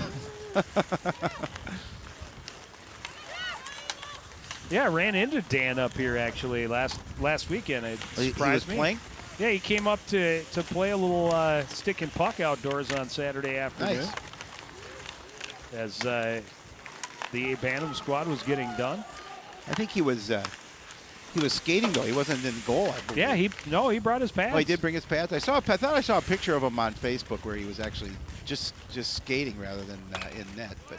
Yeah, I ran into Dan up here actually last weekend. It surprised me. Playing? Yeah, he came up to play a little stick and puck outdoors on Saturday afternoon. Nice. As the Bantam squad was getting done. I think he was skating though. He wasn't in goal. I believe. Yeah, he brought his pads. Oh, he did bring his pads. I thought I saw a picture of him on Facebook where he was actually just skating rather than in net, but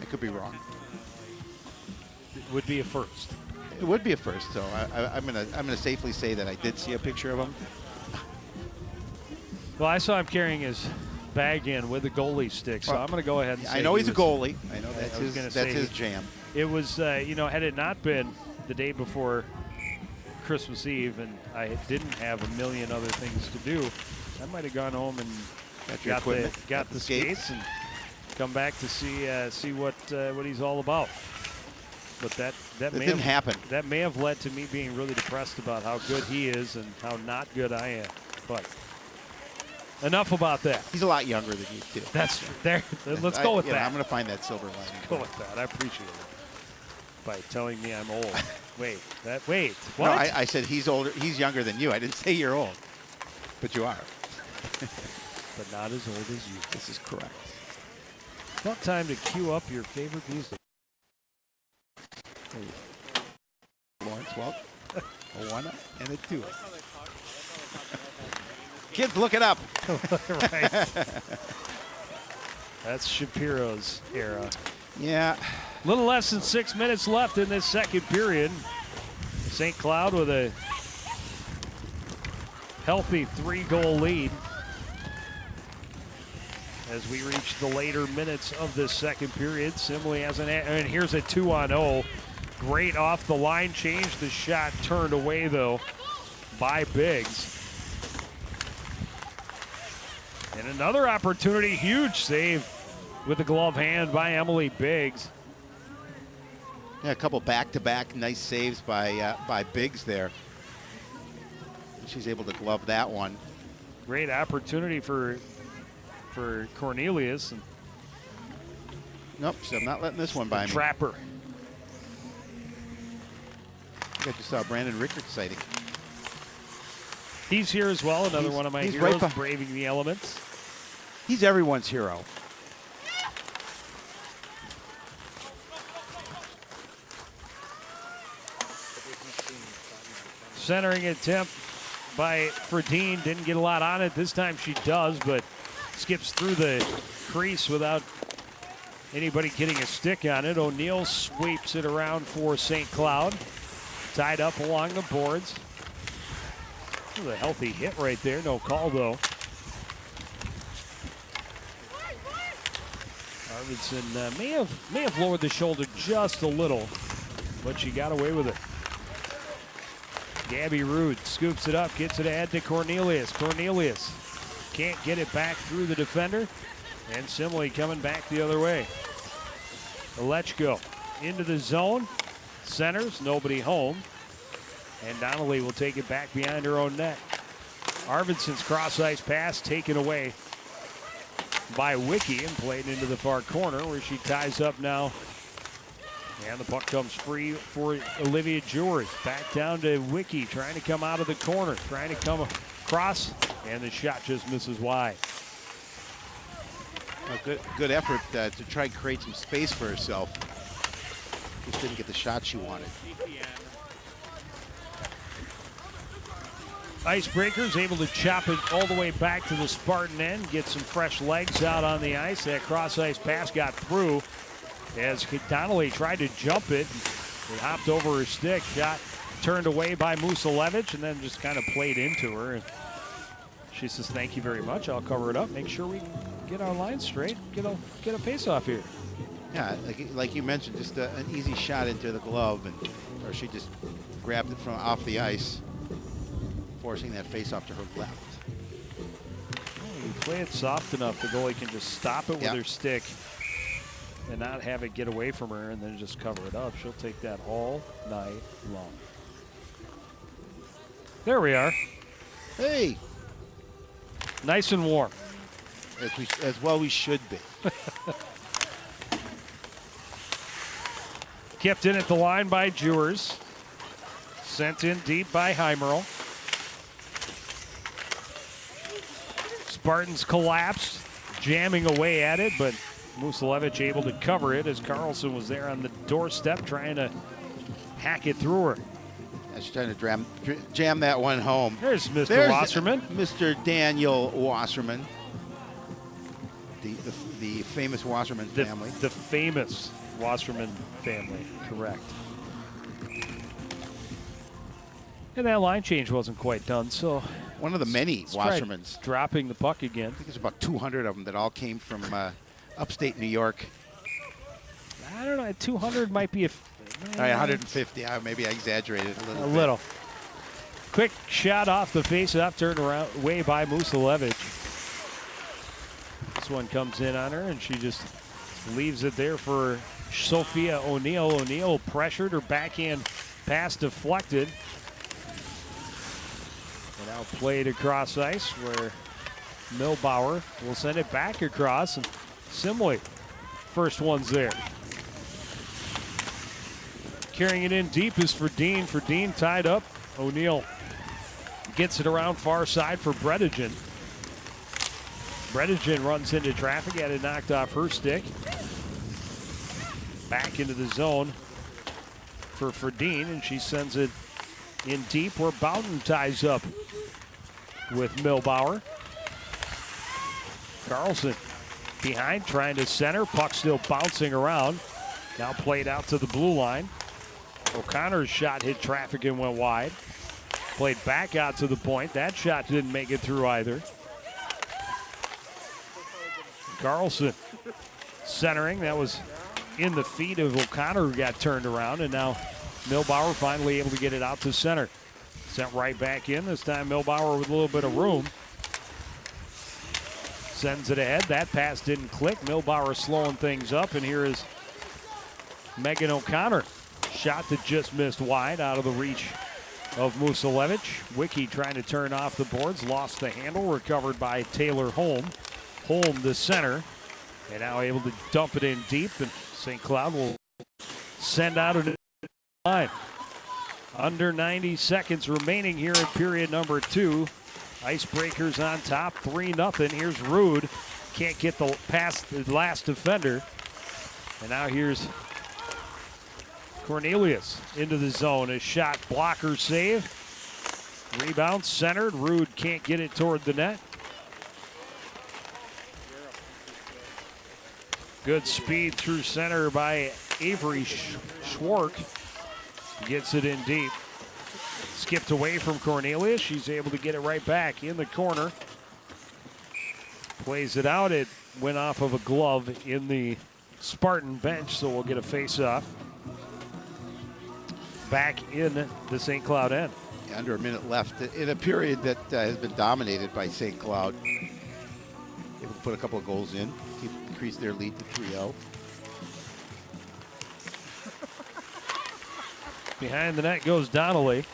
I could be wrong. It would be a first. It would be a first, so I'm gonna safely say that I did see a picture of him. Well, I saw him carrying his bag in with the goalie stick, so I'm going to go ahead and say I know he's a goalie. I know that's his jam. It was, had it not been the day before Christmas Eve and I didn't have a million other things to do, I might have gone home and got the skates and come back to see what he's all about. But that didn't happen. That may have led to me being really depressed about how good he is and how not good I am. But enough about that. He's a lot younger than you, too. That's there. Let's go with that. I'm going to find that silver lining. Go with that. I appreciate it. By telling me I'm old. Wait, what? No, I said he's older. He's younger than you. I didn't say you're old, but you are. But not as old as you. This is correct. About time to cue up your favorite music. Lawrence, well, a 1 and a 2. Kids, look it up. Right. That's Shapiro's era. Yeah. Little less than 6 minutes left in this second period. St. Cloud with a healthy 3-goal lead as we reach the later minutes of this second period. Simile has and here's a 2-on-0. Great off the line change. The shot turned away though by Biggs. And another opportunity, huge save with the glove hand by Emily Biggs. Yeah, a couple back-to-back nice saves by Biggs there. She's able to glove that one. Great opportunity for Cornelius. And nope, so I'm not letting this one by me. Trapper. I think I just saw Brandon Rickert sighting. He's here as well, another one of my heroes, right braving the elements. He's everyone's hero. Centering attempt by Fredine. Didn't get a lot on it. This time she does, but skips through the crease without anybody getting a stick on it. O'Neill sweeps it around for St. Cloud. Tied up along the boards. This is a healthy hit right there. No call, though. Arvidsson may have lowered the shoulder just a little, but she got away with it. Gabby Rude scoops it up, gets it ahead to Cornelius. Cornelius can't get it back through the defender, and Simile coming back the other way. Alechko into the zone, centers, nobody home, and Donnelly will take it back behind her own net. Arvidsson's cross-ice pass taken away by Wiki and played into the far corner where she ties up now. And the puck comes free for Olivia Jewers. Back down to Wiki, trying to come out of the corner, trying to come across, and the shot just misses wide. A good effort to try and create some space for herself. Just didn't get the shot she wanted. Icebreakers able to chop it all the way back to the Spartan end, get some fresh legs out on the ice. That cross-ice pass got through as Donnelly tried to jump it. It hopped over her stick, shot turned away by Musalevich, and then just kind of played into her. And she says, thank you very much. I'll cover it up, make sure we get our lines straight, get a face-off here. Yeah, like you mentioned, just an easy shot into the glove, or she just grabbed it from off the ice, forcing that face-off to her left. Well, you play it soft enough, the goalie can just stop it with her stick and not have it get away from her and then just cover it up. She'll take that all night long. There we are. Hey. Nice and warm. As well we should be. Kept in at the line by Jewers. Sent in deep by Heimerl. Spartans collapsed, jamming away at it, but Musalevich able to cover it as Carlson was there on the doorstep trying to hack it through her. Yeah, she's trying to jam that one home. There's Mr. Wasserman. Mr. Daniel Wasserman. The famous Wasserman family. The famous Wasserman family, correct. And that line change wasn't quite done, so one of the many Wassermans. Dropping the puck again. I think there's about 200 of them that all came from upstate New York. I don't know, 200 might be 150, maybe I exaggerated a little bit. Little. Quick shot off the face-off, turned around way by Musalevich. This one comes in on her, and she just leaves it there for Sophia O'Neill. O'Neill pressured, her backhand pass deflected. And now played across ice where Milbauer will send it back across, and Simley, first one's there. Carrying it in deep is Verdeen. Verdeen tied up. O'Neal gets it around far side for Bredingen. Bredingen runs into traffic, had it knocked off her stick. Back into the zone for Verdeen, and she sends it in deep where Bowden ties up with Milbauer. Carlson behind, trying to center. Puck still bouncing around. Now played out to the blue line. O'Connor's shot hit traffic and went wide. Played back out to the point. That shot didn't make it through either. Carlson centering. That was in the feet of O'Connor, who got turned around, and now Milbauer finally able to get it out to center. Sent right back in. This time Milbauer with a little bit of room. Sends it ahead. That pass didn't click. Milbauer slowing things up, and here is Megan O'Connor. Shot that just missed wide, out of the reach of Musalevich. Wiki trying to turn off the boards, lost the handle, recovered by Taylor Holm. Holm the center, and now able to dump it in deep, and St. Cloud will send out a line. Under 90 seconds remaining here in period number 2. Icebreakers on top, 3-0. Here's Rude. Can't get past the last defender. And now here's Cornelius into the zone. A shot, blocker save. Rebound centered. Rude can't get it toward the net. Good speed through center by Avery Schwark. Gets it in deep. Skipped away from Cornelius. She's able to get it right back in the corner. Plays it out. It went off of a glove in the Spartan bench, so we'll get a face-off. Back in the St. Cloud end. Under a minute left in a period that has been dominated by St. Cloud. Able to put a couple of goals in, increase their lead to 3-0. Behind the net goes Donnelly.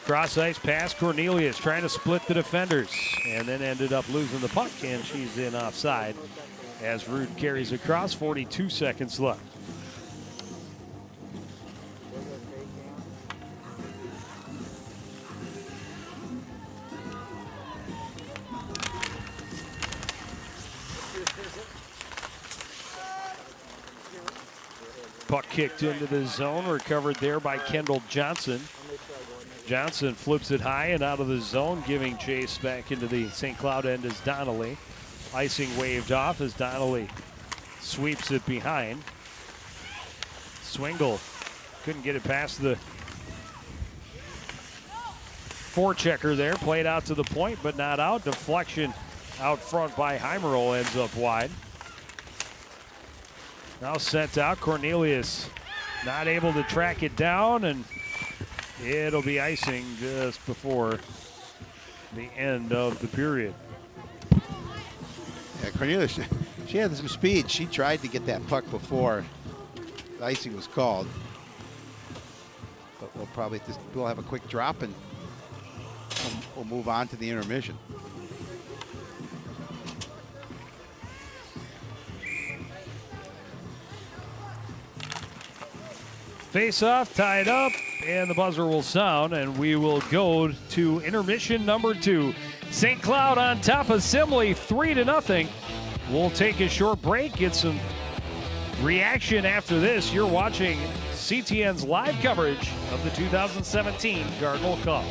Cross ice pass, Cornelius trying to split the defenders, and then ended up losing the puck, and she's in offside as Rude carries across. 42 seconds left. Puck kicked into the zone, recovered there by Kendall Johnson. Johnson flips it high and out of the zone, giving chase back into the St. Cloud end as Donnelly. Icing waved off as Donnelly sweeps it behind. Swingle couldn't get it past the forechecker there. Played out to the point, but not out. Deflection out front by Heimerl ends up wide. Now sent out. Cornelius not able to track it down, and it'll be icing just before the end of the period. Yeah, Cornelius, she had some speed. She tried to get that puck before the icing was called. But we'll have a quick drop, and we'll move on to the intermission. Face-off tied up, and the buzzer will sound, and we will go to intermission number 2. St. Cloud on top of Simley, 3-0. We'll take a short break, get some reaction after this. You're watching CTN's live coverage of the 2017 Cardinal Cup.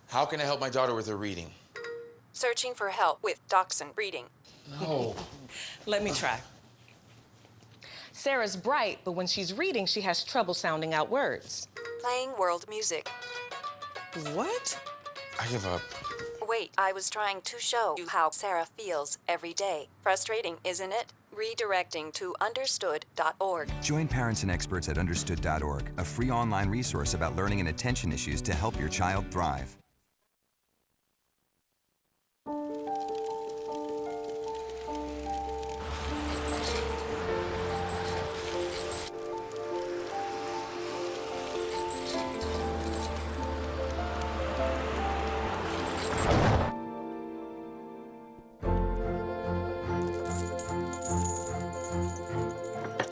How can I help my daughter with her reading? Searching for help with Dachshund Reading. No. Let me try. Sarah's bright, but when she's reading, she has trouble sounding out words. Playing world music. What? I give up. Wait, I was trying to show you how Sarah feels every day. Frustrating, isn't it? Redirecting to understood.org. Join parents and experts at understood.org, a free online resource about learning and attention issues to help your child thrive.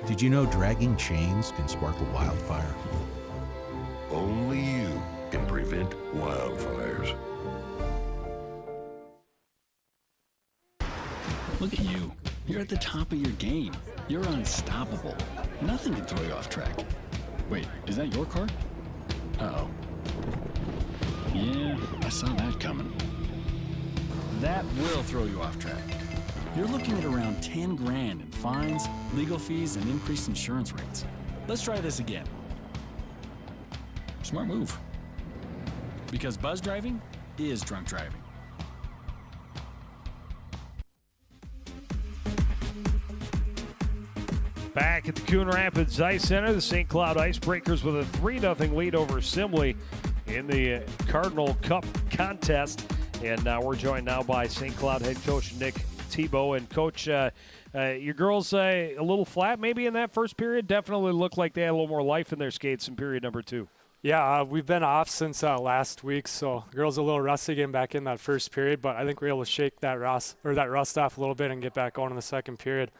Did you know dragging chains can spark a wildfire? Only you can prevent wildfires. Look at you. You're at the top of your game. You're unstoppable. Nothing can throw you off track. Wait, is that your car? Uh-oh. Yeah, I saw that coming. That will throw you off track. You're looking at around 10 grand in fines, legal fees, and increased insurance rates. Let's try this again. Smart move. Because buzz driving is drunk driving. Back at the Coon Rapids Ice Center, the St. Cloud Icebreakers with a 3-0 lead over Simley in the Cardinal Cup contest. And we're joined now by St. Cloud head coach Nick Tebow. And Coach, your girls a little flat maybe in that first period? Definitely looked like they had a little more life in their skates in period number 2. Yeah, we've been off since last week, so the girls are a little rusty getting back in that first period, but I think we're able to shake that rust off a little bit and get back going in the second period.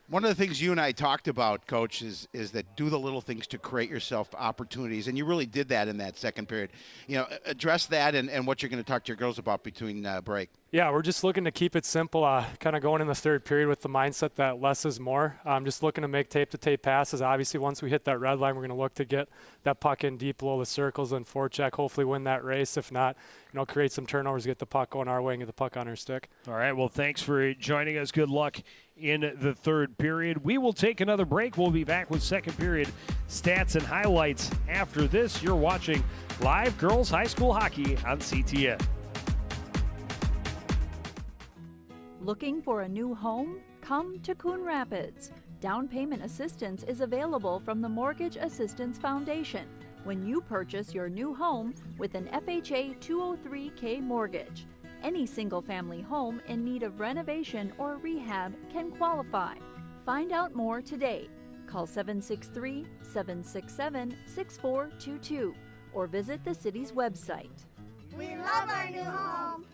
One of the things you and I talked about, Coach, is that do the little things to create yourself opportunities, and you really did that in that second period. You know, address that and what you're going to talk to your girls about between break. Yeah, we're just looking to keep it simple, kind of going in the third period with the mindset that less is more. Just looking to make tape-to-tape passes. Obviously, once we hit that red line, we're going to look to get that puck in deep below the circles and forecheck, hopefully win that race. If not, create some turnovers, get the puck going our way and get the puck on our stick. All right, well, thanks for joining us. Good luck in the third period. We will take another break. We'll be back with second period stats and highlights. After this, you're watching live girls high school hockey on CTN. Looking for a new home? Come to Coon Rapids. Down payment assistance is available from the Mortgage Assistance Foundation when you purchase your new home with an FHA 203K mortgage. Any single-family home in need of renovation or rehab can qualify. Find out more today. Call 763-767-6422 or visit the city's website. We love our new home.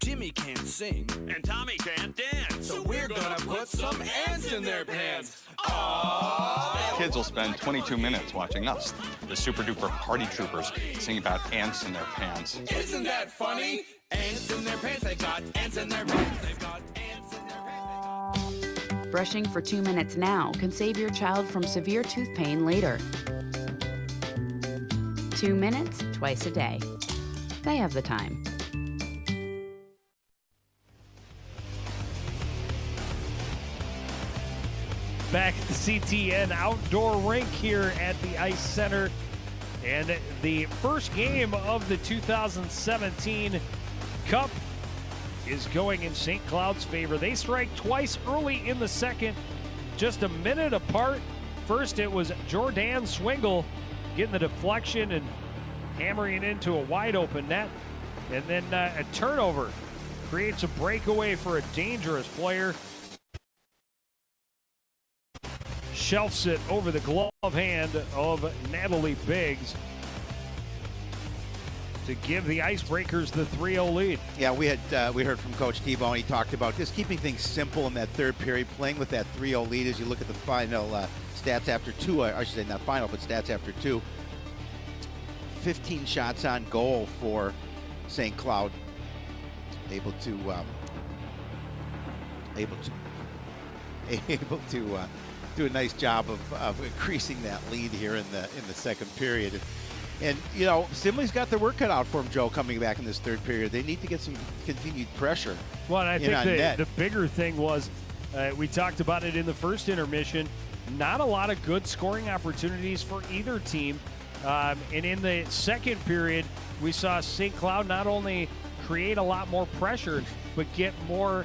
Jimmy can't sing, and Tommy can't dance. So we're gonna put some ants in their pants. Aww. Kids will spend 22 minutes watching us, the super duper party troopers, sing about ants in their pants. Isn't that funny? Ants in their pants, they've got ants in their pants, they've got ants in their pants. Brushing for 2 minutes now can save your child from severe tooth pain later. 2 minutes, twice a day. They have the time. Back at the CTN outdoor rink here at the Ice Center. And the first game of the 2017 Cup is going in St. Cloud's favor. They strike twice early in the second, just a minute apart. First, it was Jordan Swingle getting the deflection and hammering it into a wide open net. And then a turnover creates a breakaway for a dangerous player. Shelfs it over the glove hand of Natalie Biggs to give the Icebreakers the 3-0 lead. Yeah, we heard from Coach Tebow, and he talked about just keeping things simple in that third period, playing with that 3-0 lead as you look at the final stats after two. I should say not final, but stats after two. 15 shots on goal for St. Cloud. Able to do a nice job of increasing that lead here in the second period. And you know, Simley's got their work cut out for them, Joe, coming back in this third period. They need to get some continued pressure. Well, and I think the bigger thing was, we talked about it in the first intermission, not a lot of good scoring opportunities for either team. And in the second period, we saw St. Cloud not only create a lot more pressure, but get more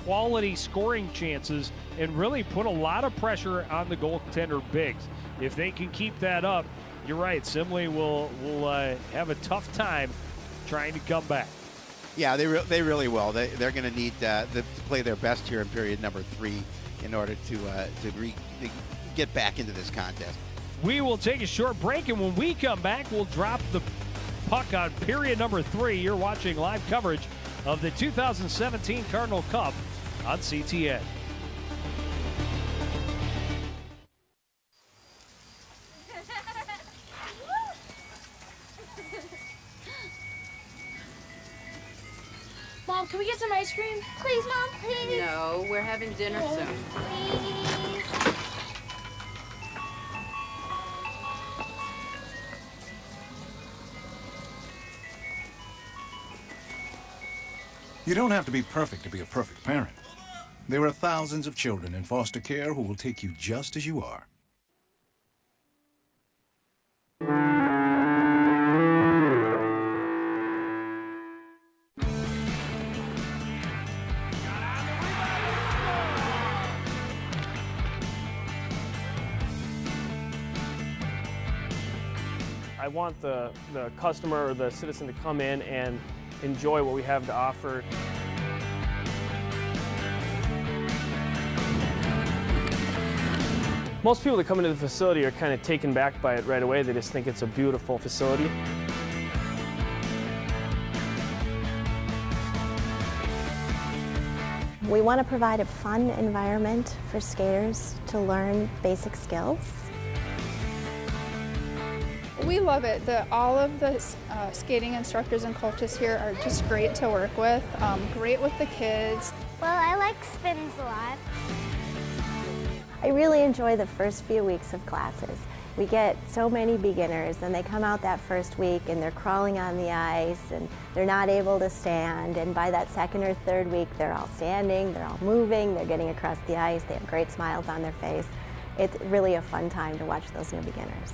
quality scoring chances and really put a lot of pressure on the goaltender Biggs. If they can keep that up, you're right, Simley will have a tough time trying to come back. Yeah, they really will. They're going to need to play their best here in period number 3 in order to get back into this contest. We will take a short break, and when we come back, we'll drop the puck on period number 3. You're watching live coverage of the 2017 Cardinal Cup on CTN. Mom, can we get some ice cream? Please, Mom, please. No, we're having dinner soon. Please. You don't have to be perfect to be a perfect parent. There are thousands of children in foster care who will take you just as you are. I want the customer or the citizen to come in and enjoy what we have to offer. Most people that come into the facility are kind of taken back by it right away. They just think it's a beautiful facility. We want to provide a fun environment for skaters to learn basic skills. We love it. All of the skating instructors and coaches here are just great to work with, great with the kids. Well, I like spins a lot. I really enjoy the first few weeks of classes. We get so many beginners and they come out that first week and they're crawling on the ice and they're not able to stand, and by that second or third week they're all standing, they're all moving, they're getting across the ice, they have great smiles on their face. It's really a fun time to watch those new beginners.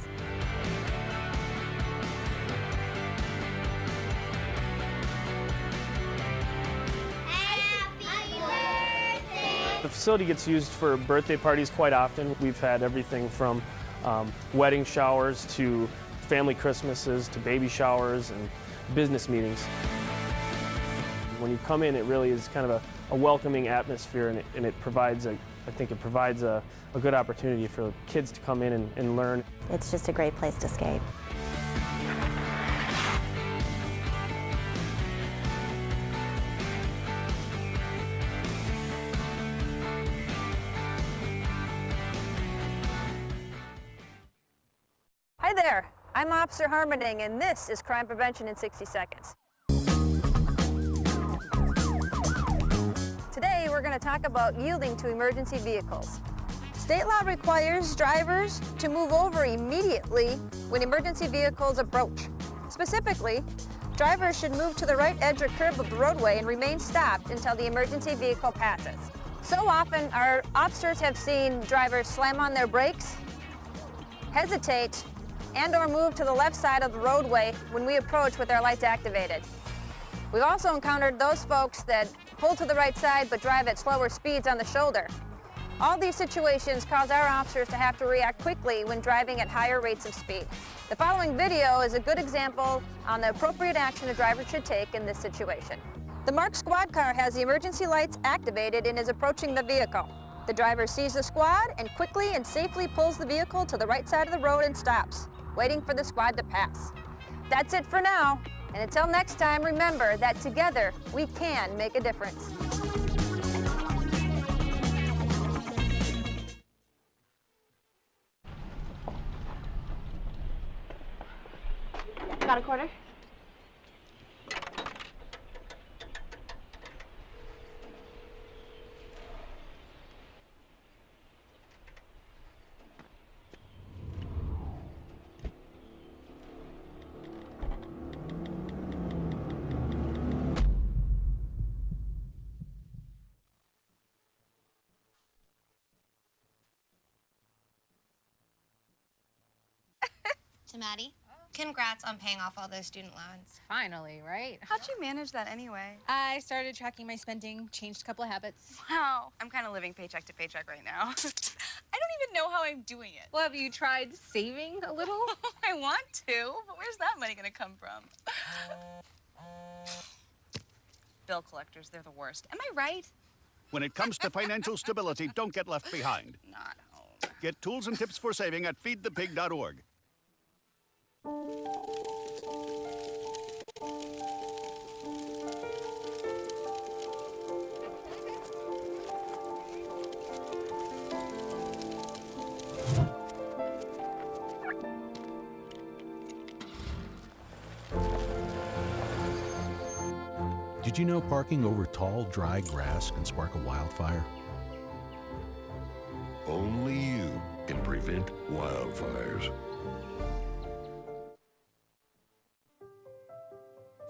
The facility gets used for birthday parties quite often. We've had everything from wedding showers to family Christmases to baby showers and business meetings. When you come in, it really is kind of a welcoming atmosphere, and it provides I think it provides a good opportunity for kids to come in and learn. It's just a great place to skate. Hi there, I'm Officer Harmonding, and this is Crime Prevention in 60 Seconds. Today we're going to talk about yielding to emergency vehicles. State law requires drivers to move over immediately when emergency vehicles approach. Specifically, drivers should move to the right edge or curb of the roadway and remain stopped until the emergency vehicle passes. So often our officers have seen drivers slam on their brakes, hesitate, and or move to the left side of the roadway when we approach with our lights activated. We've also encountered those folks that pull to the right side but drive at slower speeds on the shoulder. All these situations cause our officers to have to react quickly when driving at higher rates of speed. The following video is a good example on the appropriate action a driver should take in this situation. The marked squad car has the emergency lights activated and is approaching the vehicle. The driver sees the squad and quickly and safely pulls the vehicle to the right side of the road and stops, waiting for the squad to pass. That's it for now, and until next time, remember that together we can make a difference. Got a quarter? To Maddie. Congrats on paying off all those student loans. Finally, right? How'd you manage that anyway? I started tracking my spending, changed a couple of habits. Wow. I'm kind of living paycheck to paycheck right now. I don't even know how I'm doing it. Well, have you tried saving a little? I want to, but where's that money gonna come from? Bill collectors, they're the worst. Am I right? When it comes to financial stability, don't get left behind. Not home. Get tools and tips for saving at feedthepig.org. Did you know parking over tall, dry grass can spark a wildfire? Only you can prevent wildfires.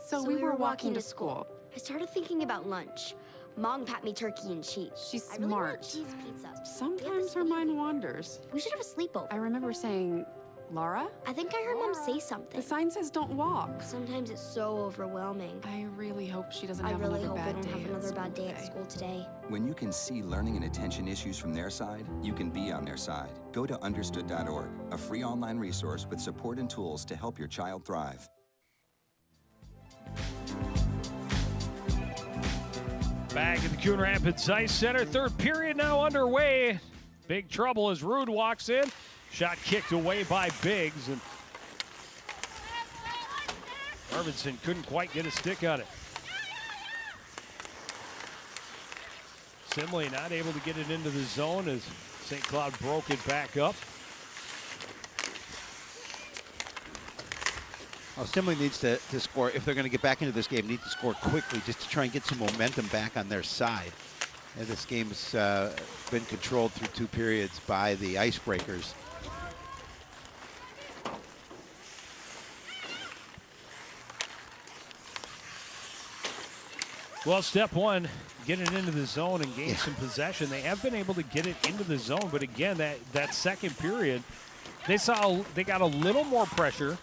So we were walking to school. I started thinking about lunch. Mom packed me turkey and cheese. She's I really smart. want cheese pizza. Sometimes her mind wanders. We should have a sleepover. I remember saying, Laura? I think I heard Mom say something. The sign says don't walk. Sometimes it's so overwhelming. I really hope she doesn't I have really another hope I bad don't day have at another school bad day at today. school today. When you can see learning and attention issues from their side, you can be on their side. Go to understood.org, a free online resource with support and tools to help your child thrive. Back at the Coon Rapids Ice Center, third period now underway. Big trouble as Rude walks in. Shot kicked away by Biggs, and Arvidsson couldn't quite get a stick on it. Simley not able to get it into the zone as St. Cloud broke it back up. Well, Simley needs to score. If they're going to get back into this game, need to score quickly just to try and get some momentum back on their side. And this game's been controlled through 2 periods by the Icebreakers. Well, step one, get it into the zone and gain some possession. They have been able to get it into the zone, but again, that second period, they got a little more pressure.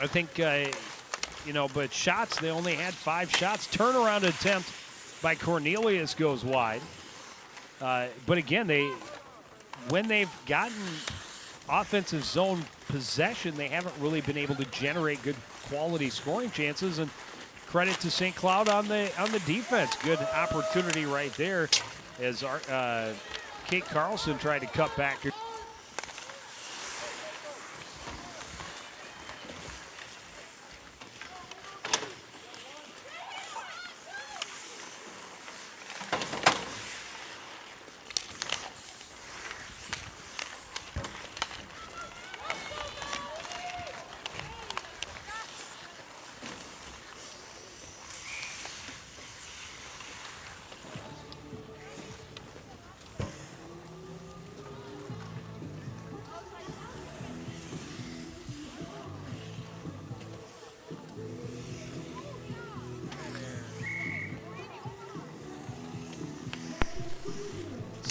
I think, but shots, they only had 5 shots. Turnaround attempt by Cornelius goes wide. But again, when they've gotten offensive zone possession, they haven't really been able to generate good quality scoring chances. And credit to St. Cloud on the defense. Good opportunity right there as Kate Carlson tried to cut back.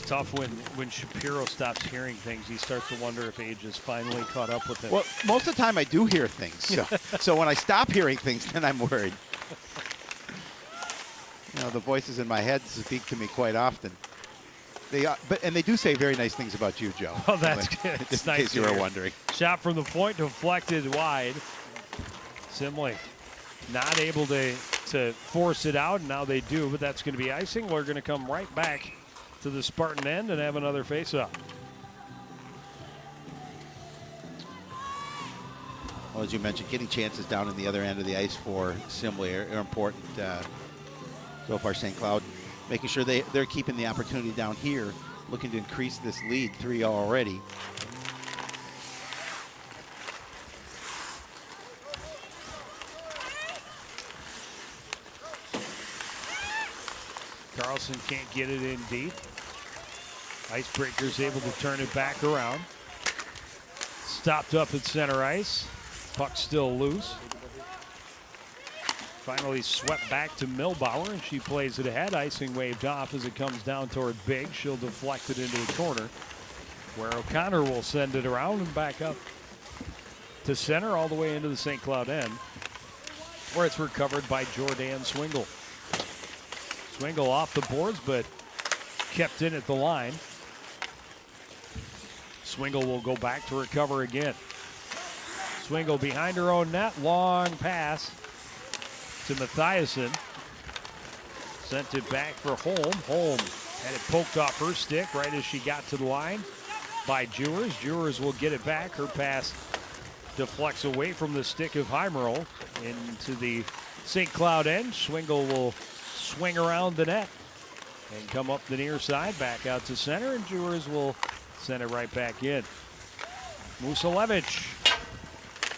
Tough when Shapiro stops hearing things. He starts to wonder if age has finally caught up with him. Well, most of the time I do hear things. So when I stop hearing things, then I'm worried. The voices in my head speak to me quite often. And they do say very nice things about you, Joe. Oh, that's good. Just in case you were wondering. Shot from the point, deflected wide. Simley not able to force it out, and now they do, but that's going to be icing. We're going to come right back to the Spartan end and have another face-off. Well, as you mentioned, getting chances down in the other end of the ice for Simley are important. So far, St. Cloud making sure they're keeping the opportunity down here, looking to increase this lead 3-0 already. Carlson can't get it in deep. Icebreakers able to turn it back around. Stopped up at center ice. Puck still loose. Finally swept back to Milbauer, and she plays it ahead. Icing waved off as it comes down toward Big. She'll deflect it into the corner, where O'Connor will send it around and back up to center all the way into the St. Cloud end, where it's recovered by Jordan Swingle. Swingle off the boards, but kept in at the line. Swingle will go back to recover again. Swingle behind her own net, long pass to Mathiasen. Sent it back for Holm. Holm had it poked off her stick right as she got to the line by Jewers. Jewers will get it back. Her pass deflects away from the stick of Heimerl into the St. Cloud end. Swingle will swing around the net and come up the near side, back out to center, and Jewers will send it right back in. Musalevich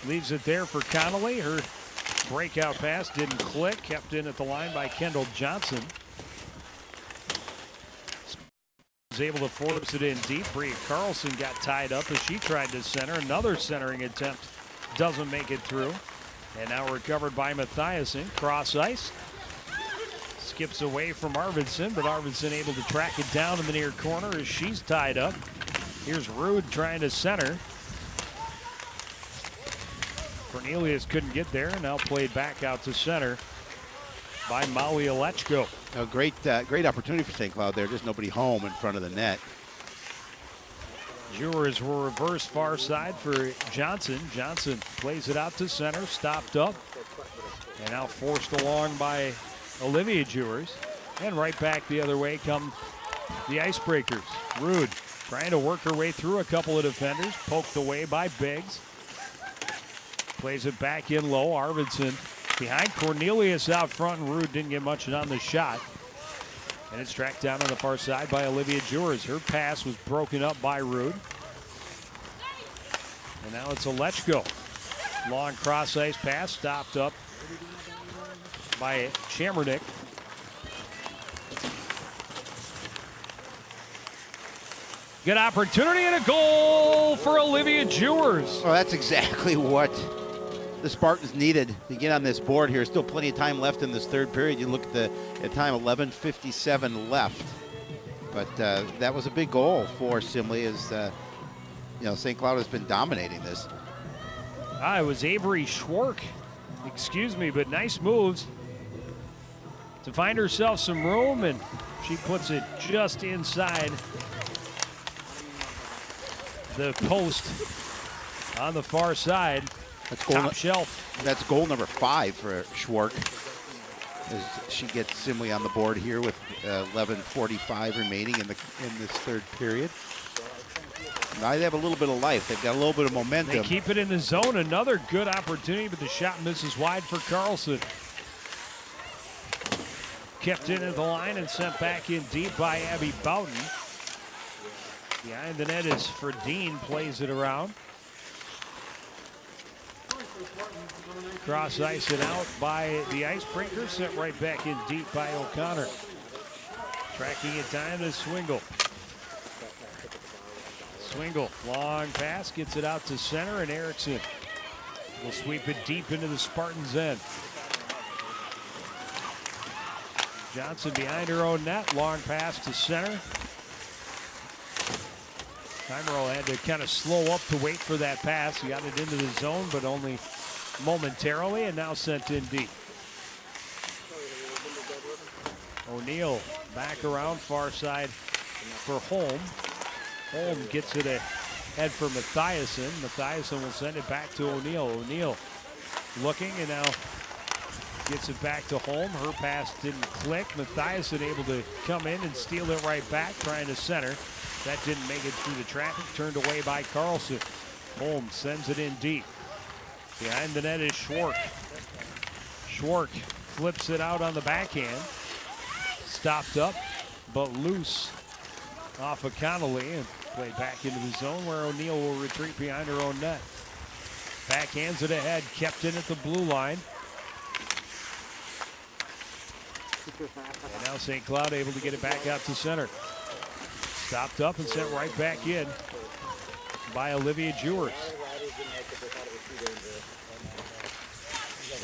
leaves it there for Connolly. Her breakout pass didn't click, kept in at the line by Kendall Johnson. Was able to force it in deep. Bria Carlson got tied up as she tried to center. Another centering attempt doesn't make it through. And now recovered by Mathiasen. Cross ice. Skips away from Arvidsson, but Arvidsson able to track it down in the near corner as she's tied up. Here's Rude trying to center. Cornelius couldn't get there, and now played back out to center by Maui Alechko. A great opportunity for St. Cloud there. Just nobody home in front of the net. Jewers will reverse far side for Johnson. Johnson plays it out to center, stopped up, and now forced along by Olivia Jewers. And right back the other way come the Icebreakers. Rude trying to work her way through a couple of defenders, poked away by Biggs. Plays it back in low. Arvidsson behind Cornelius out front, and Rude didn't get much on the shot. And it's tracked down on the far side by Olivia Jewers. Her pass was broken up by Rude. And now it's Alechko. Long cross ice pass, stopped up by Chamernick. Good opportunity and a goal for Olivia Jewers. Well, that's exactly what the Spartans needed to get on this board here. Still plenty of time left in this third period. You look at time, 11:57 left. But that was a big goal for Simley as St. Cloud has been dominating this. It was Avery Schwark, excuse me, but nice moves to find herself some room, and she puts it just inside the post on the far side. That's top shelf. That's goal number 5 for Schwark as she gets Simley on the board here with 11:45 remaining in this third period. Now they have a little bit of life. They've got a little bit of momentum. They keep it in the zone. Another good opportunity, but the shot misses wide for Carlson. Kept in at the line and sent back in deep by Abby Boughton. Behind the net is Ferdine, plays it around. Cross ice it out by the Icebreaker, sent right back in deep by O'Connor. Tracking it down to Swingle. Swingle, long pass, gets it out to center, and Erickson will sweep it deep into the Spartans' end. Johnson behind her own net, long pass to center. Heimerl had to kind of slow up to wait for that pass. He got it into the zone, but only momentarily, and now sent in deep. O'Neill back around far side for Holm. Holm gets it ahead for Mathiasen. Mathiasen will send it back to O'Neill. O'Neill looking and now gets it back to Holm. Her pass didn't click. Mathiasen able to come in and steal it right back, trying to center. That didn't make it through the traffic, turned away by Carlson. Holm sends it in deep. Behind the net is Schwark. Schwark flips it out on the backhand. Stopped up, but loose off of Connolly and played back into the zone where O'Neill will retreat behind her own net. Backhands it ahead, kept in at the blue line. And now St. Cloud able to get it back out to center. Stopped up and sent right back in by Olivia Jewers.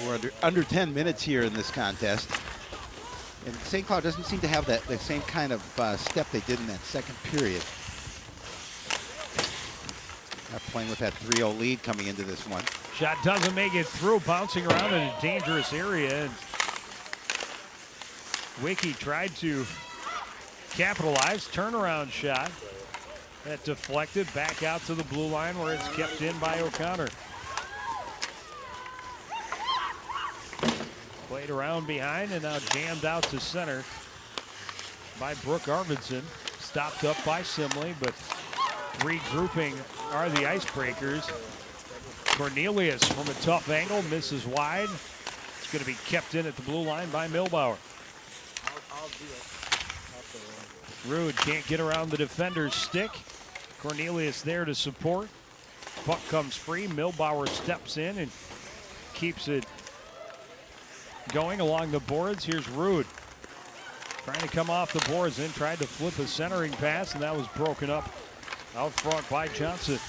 We're under 10 minutes here in this contest. And St. Cloud doesn't seem to have that same kind of step they did in that second period. playing with that 3-0 lead coming into this one. Shot doesn't make it through, bouncing around in a dangerous area. And Wiki tried to capitalize, turnaround shot. That deflected back out to the blue line where it's kept in by O'Connor. Played around behind and now jammed out to center by Brooke Arvidsson. Stopped up by Simley, but regrouping are the Icebreakers. Cornelius from a tough angle, misses wide. It's going to be kept in at the blue line by Milbauer. Rude can't get around the defender's stick. Cornelius there to support. Puck comes free. Milbauer steps in and keeps it going along the boards. Here's Rude trying to come off the boards, then tried to flip a centering pass, and that was broken up out front by Johnson.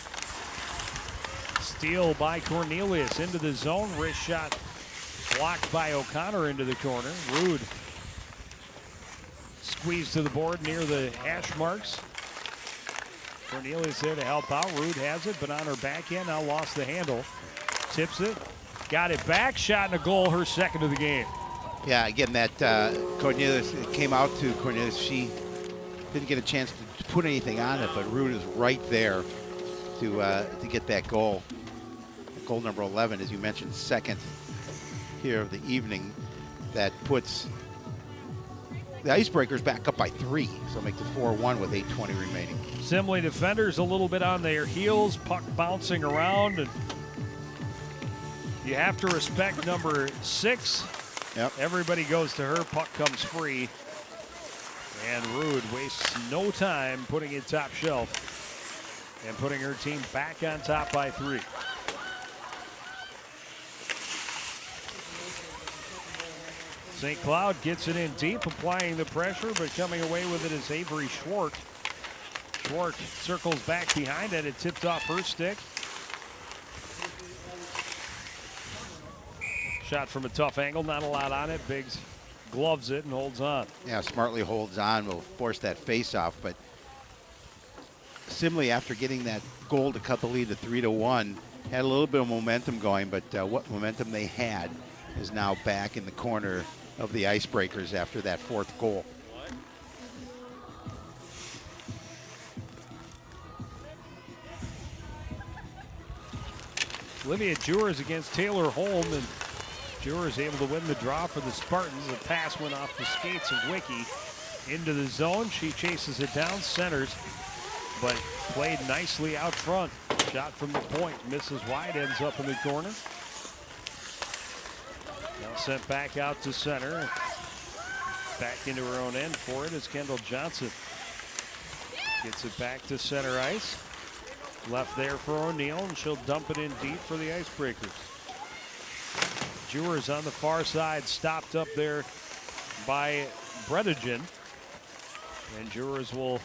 Steal by Cornelius into the zone. Wrist shot blocked by O'Connor into the corner. Rude squeezed to the board near the hash marks. Cornelius there to help out. Rude has it, but on her backhand now lost the handle. Tips it, got it back, shot and a goal, her second of the game. Yeah, again, that Cornelius, it came out to Cornelius. She didn't get a chance to put anything on it, but Rude is right there to get that goal. Goal number 11, as you mentioned, second here of the evening. That puts the Icebreakers back up by 3, so make it 4-1 with 8:20 remaining. Simley defenders a little bit on their heels, puck bouncing around, and you have to respect number 6. Yep. Everybody goes to her, puck comes free, and Rude wastes no time putting it top shelf and putting her team back on top by 3. St. Cloud gets it in deep, applying the pressure, but coming away with it is Avery Schwartz. Schwartz circles back behind it. It tipped off her stick. Shot from a tough angle, not a lot on it. Biggs gloves it and holds on. Yeah, smartly holds on, will force that face-off, but Simley, after getting that goal to cut the lead to 3-1, had a little bit of momentum going, but what momentum they had is now back in the corner of the Icebreakers after that 4th goal. Olivia Jewers against Taylor Holm, and Jewers able to win the draw for the Spartans. The pass went off the skates of Wiki into the zone. She chases it down, centers, but played nicely out front. Shot from the point, misses wide, ends up in the corner. Now sent back out to center. Back into her own end for it is Kendall Johnson. Gets it back to center ice. Left there for O'Neill, and she'll dump it in deep for the Icebreakers. Jewers on the far side, stopped up there by Bredegen. And Jewers will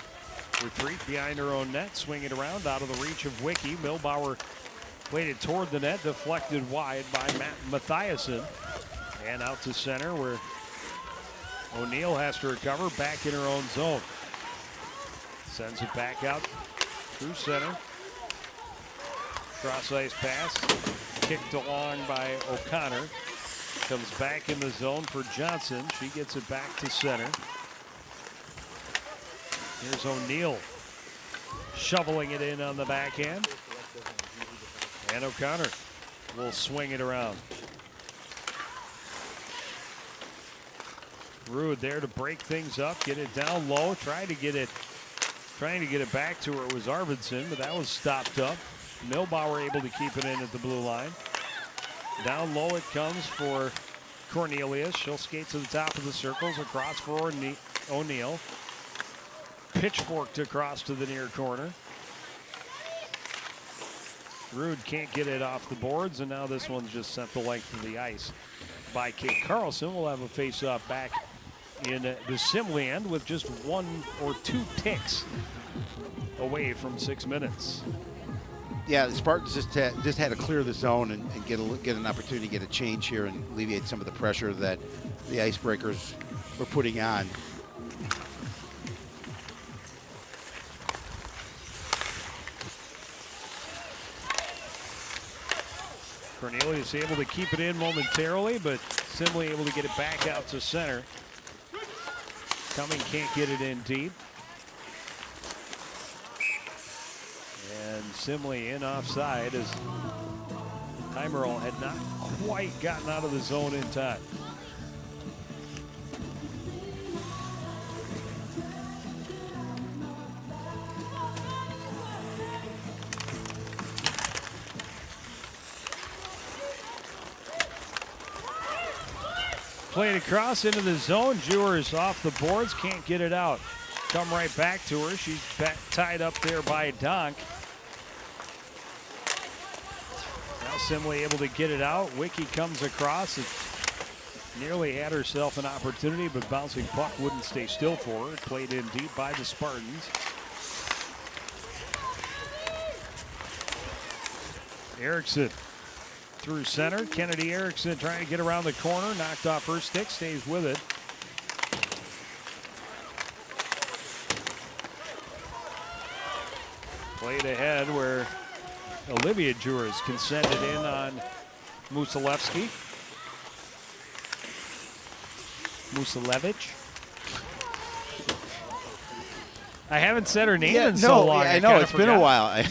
retreat behind her own net, swing it around out of the reach of Wiki. Milbauer played it toward the net, deflected wide by Matt Mathiasen. And out to center where O'Neill has to recover, back in her own zone. Sends it back out through center. Cross ice pass, kicked along by O'Connor. Comes back in the zone for Johnson. She gets it back to center. Here's O'Neill shoveling it in on the backhand. And O'Connor will swing it around. Rude there to break things up, get it down low, trying to get it back to where it was Arvidsson, but that was stopped up. Milbauer able to keep it in at the blue line. Down low it comes for Cornelius. She'll skate to the top of the circles, across for O'Neill. Pitchforked across to the near corner. Rude can't get it off the boards, and now this one's just sent the length of the ice by Kate Carlson. We'll have a face-off back in the Simley end with just 1 or 2 ticks away from 6 minutes. Yeah, the Spartans just had to clear the zone and get an opportunity to get a change here and alleviate some of the pressure that the Icebreakers were putting on. Cornelius able to keep it in momentarily, but Simley able to get it back out to center. Cumming can't get it in deep. And Simley in offside as Heimerl had not quite gotten out of the zone in time. Played across into the zone. Jewers off the boards, can't get it out. Come right back to her. She's tied up there by Donk. Now Simley able to get it out. Wiki comes across. It nearly had herself an opportunity, but bouncing puck wouldn't stay still for her. Played in deep by the Spartans. Erickson through center. Kennedy Erickson trying to get around the corner. Knocked off her stick. Stays with it. Played ahead where Olivia Jewers can send it in on Musalevsky. Musalevich. I haven't said her name in so long. I know, it's been a while.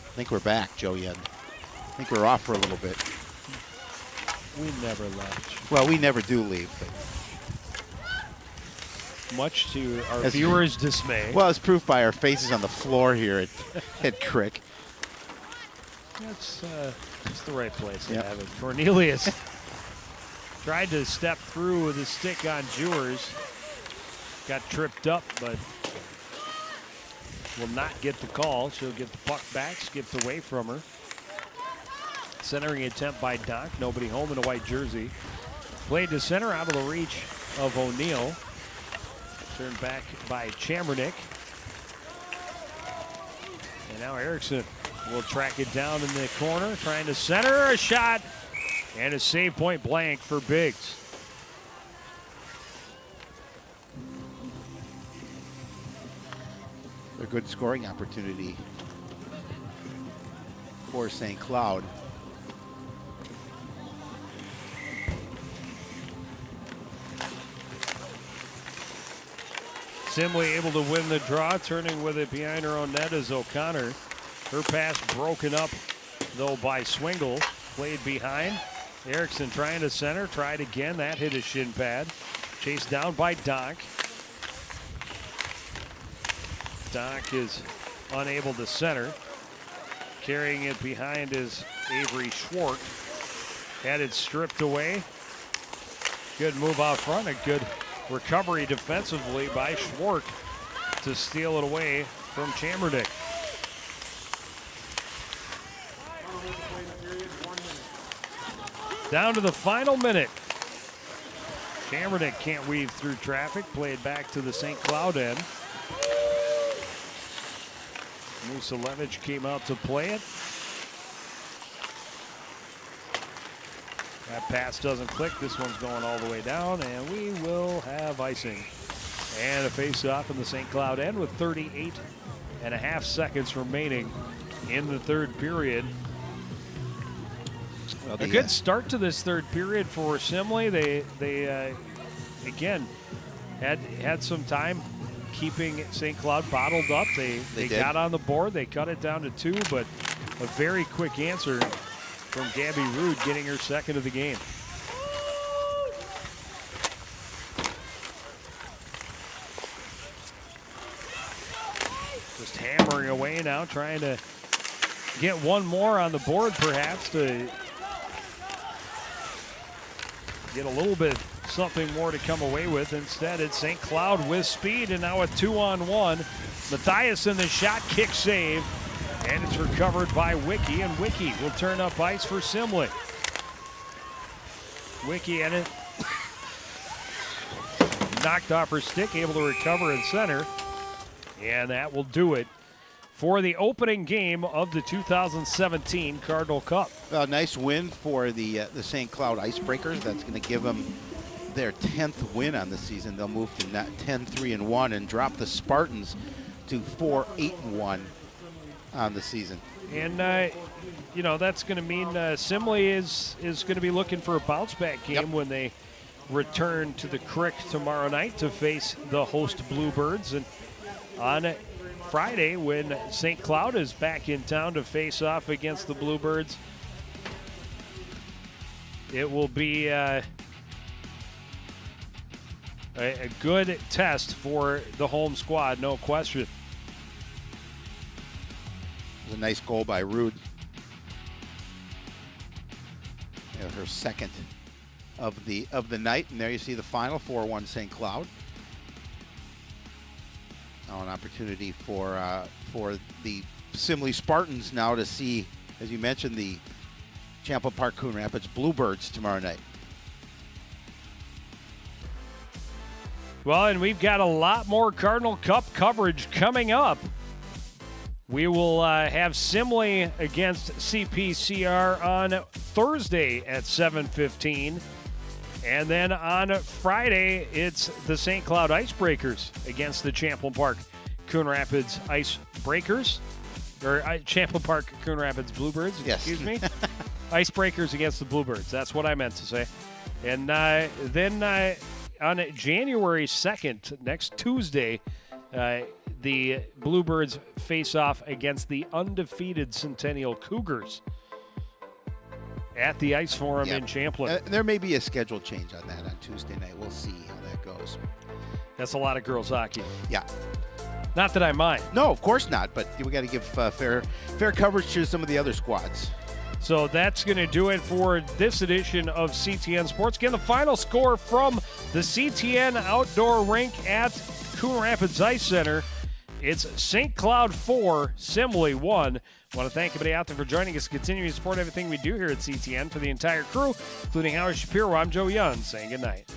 I think we're back, Joe Yen. I think we're off for a little bit. We never left. Well, we never do leave. But much to our viewers' dismay. Well, it's proof by our faces on the floor here at Crick. That's the right place to have it. Cornelius tried to step through with a stick on Jewers. Got tripped up, but will not get the call. She'll get the puck back, skipped away from her. Centering attempt by Donk. Nobody home in a white jersey. Played to center, out of the reach of O'Neill. Turned back by Chambernick. And now Erickson will track it down in the corner, trying to center a shot. And a save point blank for Biggs. A good scoring opportunity. for St. Cloud. Simley able to win the draw, turning with it behind her own net is O'Connor. Her pass broken up, though, by Swingle. Played behind. Erickson trying to center, tried again. That hit his shin pad. Chased down by Doc. Doc is unable to center. Carrying it behind is Avery Schwartz. Had it stripped away. Good move out front. A good recovery defensively by Schwartz to steal it away from Chamberdick. Down to the final minute. Chamberdick can't weave through traffic. Played back to the St. Cloud end. Musalevich came out to play it. That pass doesn't click. This one's going all the way down, and we will have icing. And a face-off in the St. Cloud end with 38.5 seconds remaining in the third period. Well, a good start to this third period for Simley. They again had some time keeping St. Cloud bottled up. They got on the board. They cut it down to 2, but a very quick answer from Gabby Rude, getting her second of the game. Just hammering away now, trying to get one more on the board, perhaps, to get a little bit something more to come away with. Instead, it's St. Cloud with speed, and now a 2-on-1. Matthias in the shot, kick save, and it's recovered by Wiki, and Wiki will turn up ice for Simley. Wiki in it. Knocked off her stick, able to recover in center, and that will do it for the opening game of the 2017 Cardinal Cup. Well, nice win for the St. Cloud Icebreakers. That's going to give them their 10th win on the season. They'll move to 10-3-1 and drop the Spartans to 4-8-1 on the season. And you know, that's going to mean Simley is going to be looking for a bounce back game when they return to the Crick tomorrow night to face the host Bluebirds. And on Friday, when St. Cloud is back in town to face off against the Bluebirds, it will be a good test for the home squad, no question. It was a nice goal by Rude. Her second of the night, and there you see the final 4-1 St. Cloud. Now an opportunity for the Simley Spartans now to see, as you mentioned, the Champlain Park Coon Rapids Bluebirds tomorrow night. Well, and we've got a lot more Cardinal Cup coverage coming up. We will have Simley against CPCR on Thursday at 7:15. And then on Friday, it's the St. Cloud Icebreakers against the Champlain Park Coon Rapids Icebreakers. Or Champlain Park Coon Rapids Bluebirds, excuse me. Icebreakers against the Bluebirds. That's what I meant to say. And then on January 2nd, next Tuesday, the Bluebirds face off against the undefeated Centennial Cougars at the Ice Forum in Champlain. There may be a schedule change on that on Tuesday night. We'll see how that goes. That's a lot of girls hockey. Yeah. Not that I mind. No, of course not, but we got to give fair coverage to some of the other squads. So that's going to do it for this edition of CTN Sports. Again, the final score from the CTN Outdoor Rink at Coon Rapids Ice Center. It's St. Cloud 4, Simley 1. I want to thank everybody out there for joining us, continuing to support everything we do here at CTN. For the entire crew, including Howard Shapiro, I'm Joe Young, saying good night.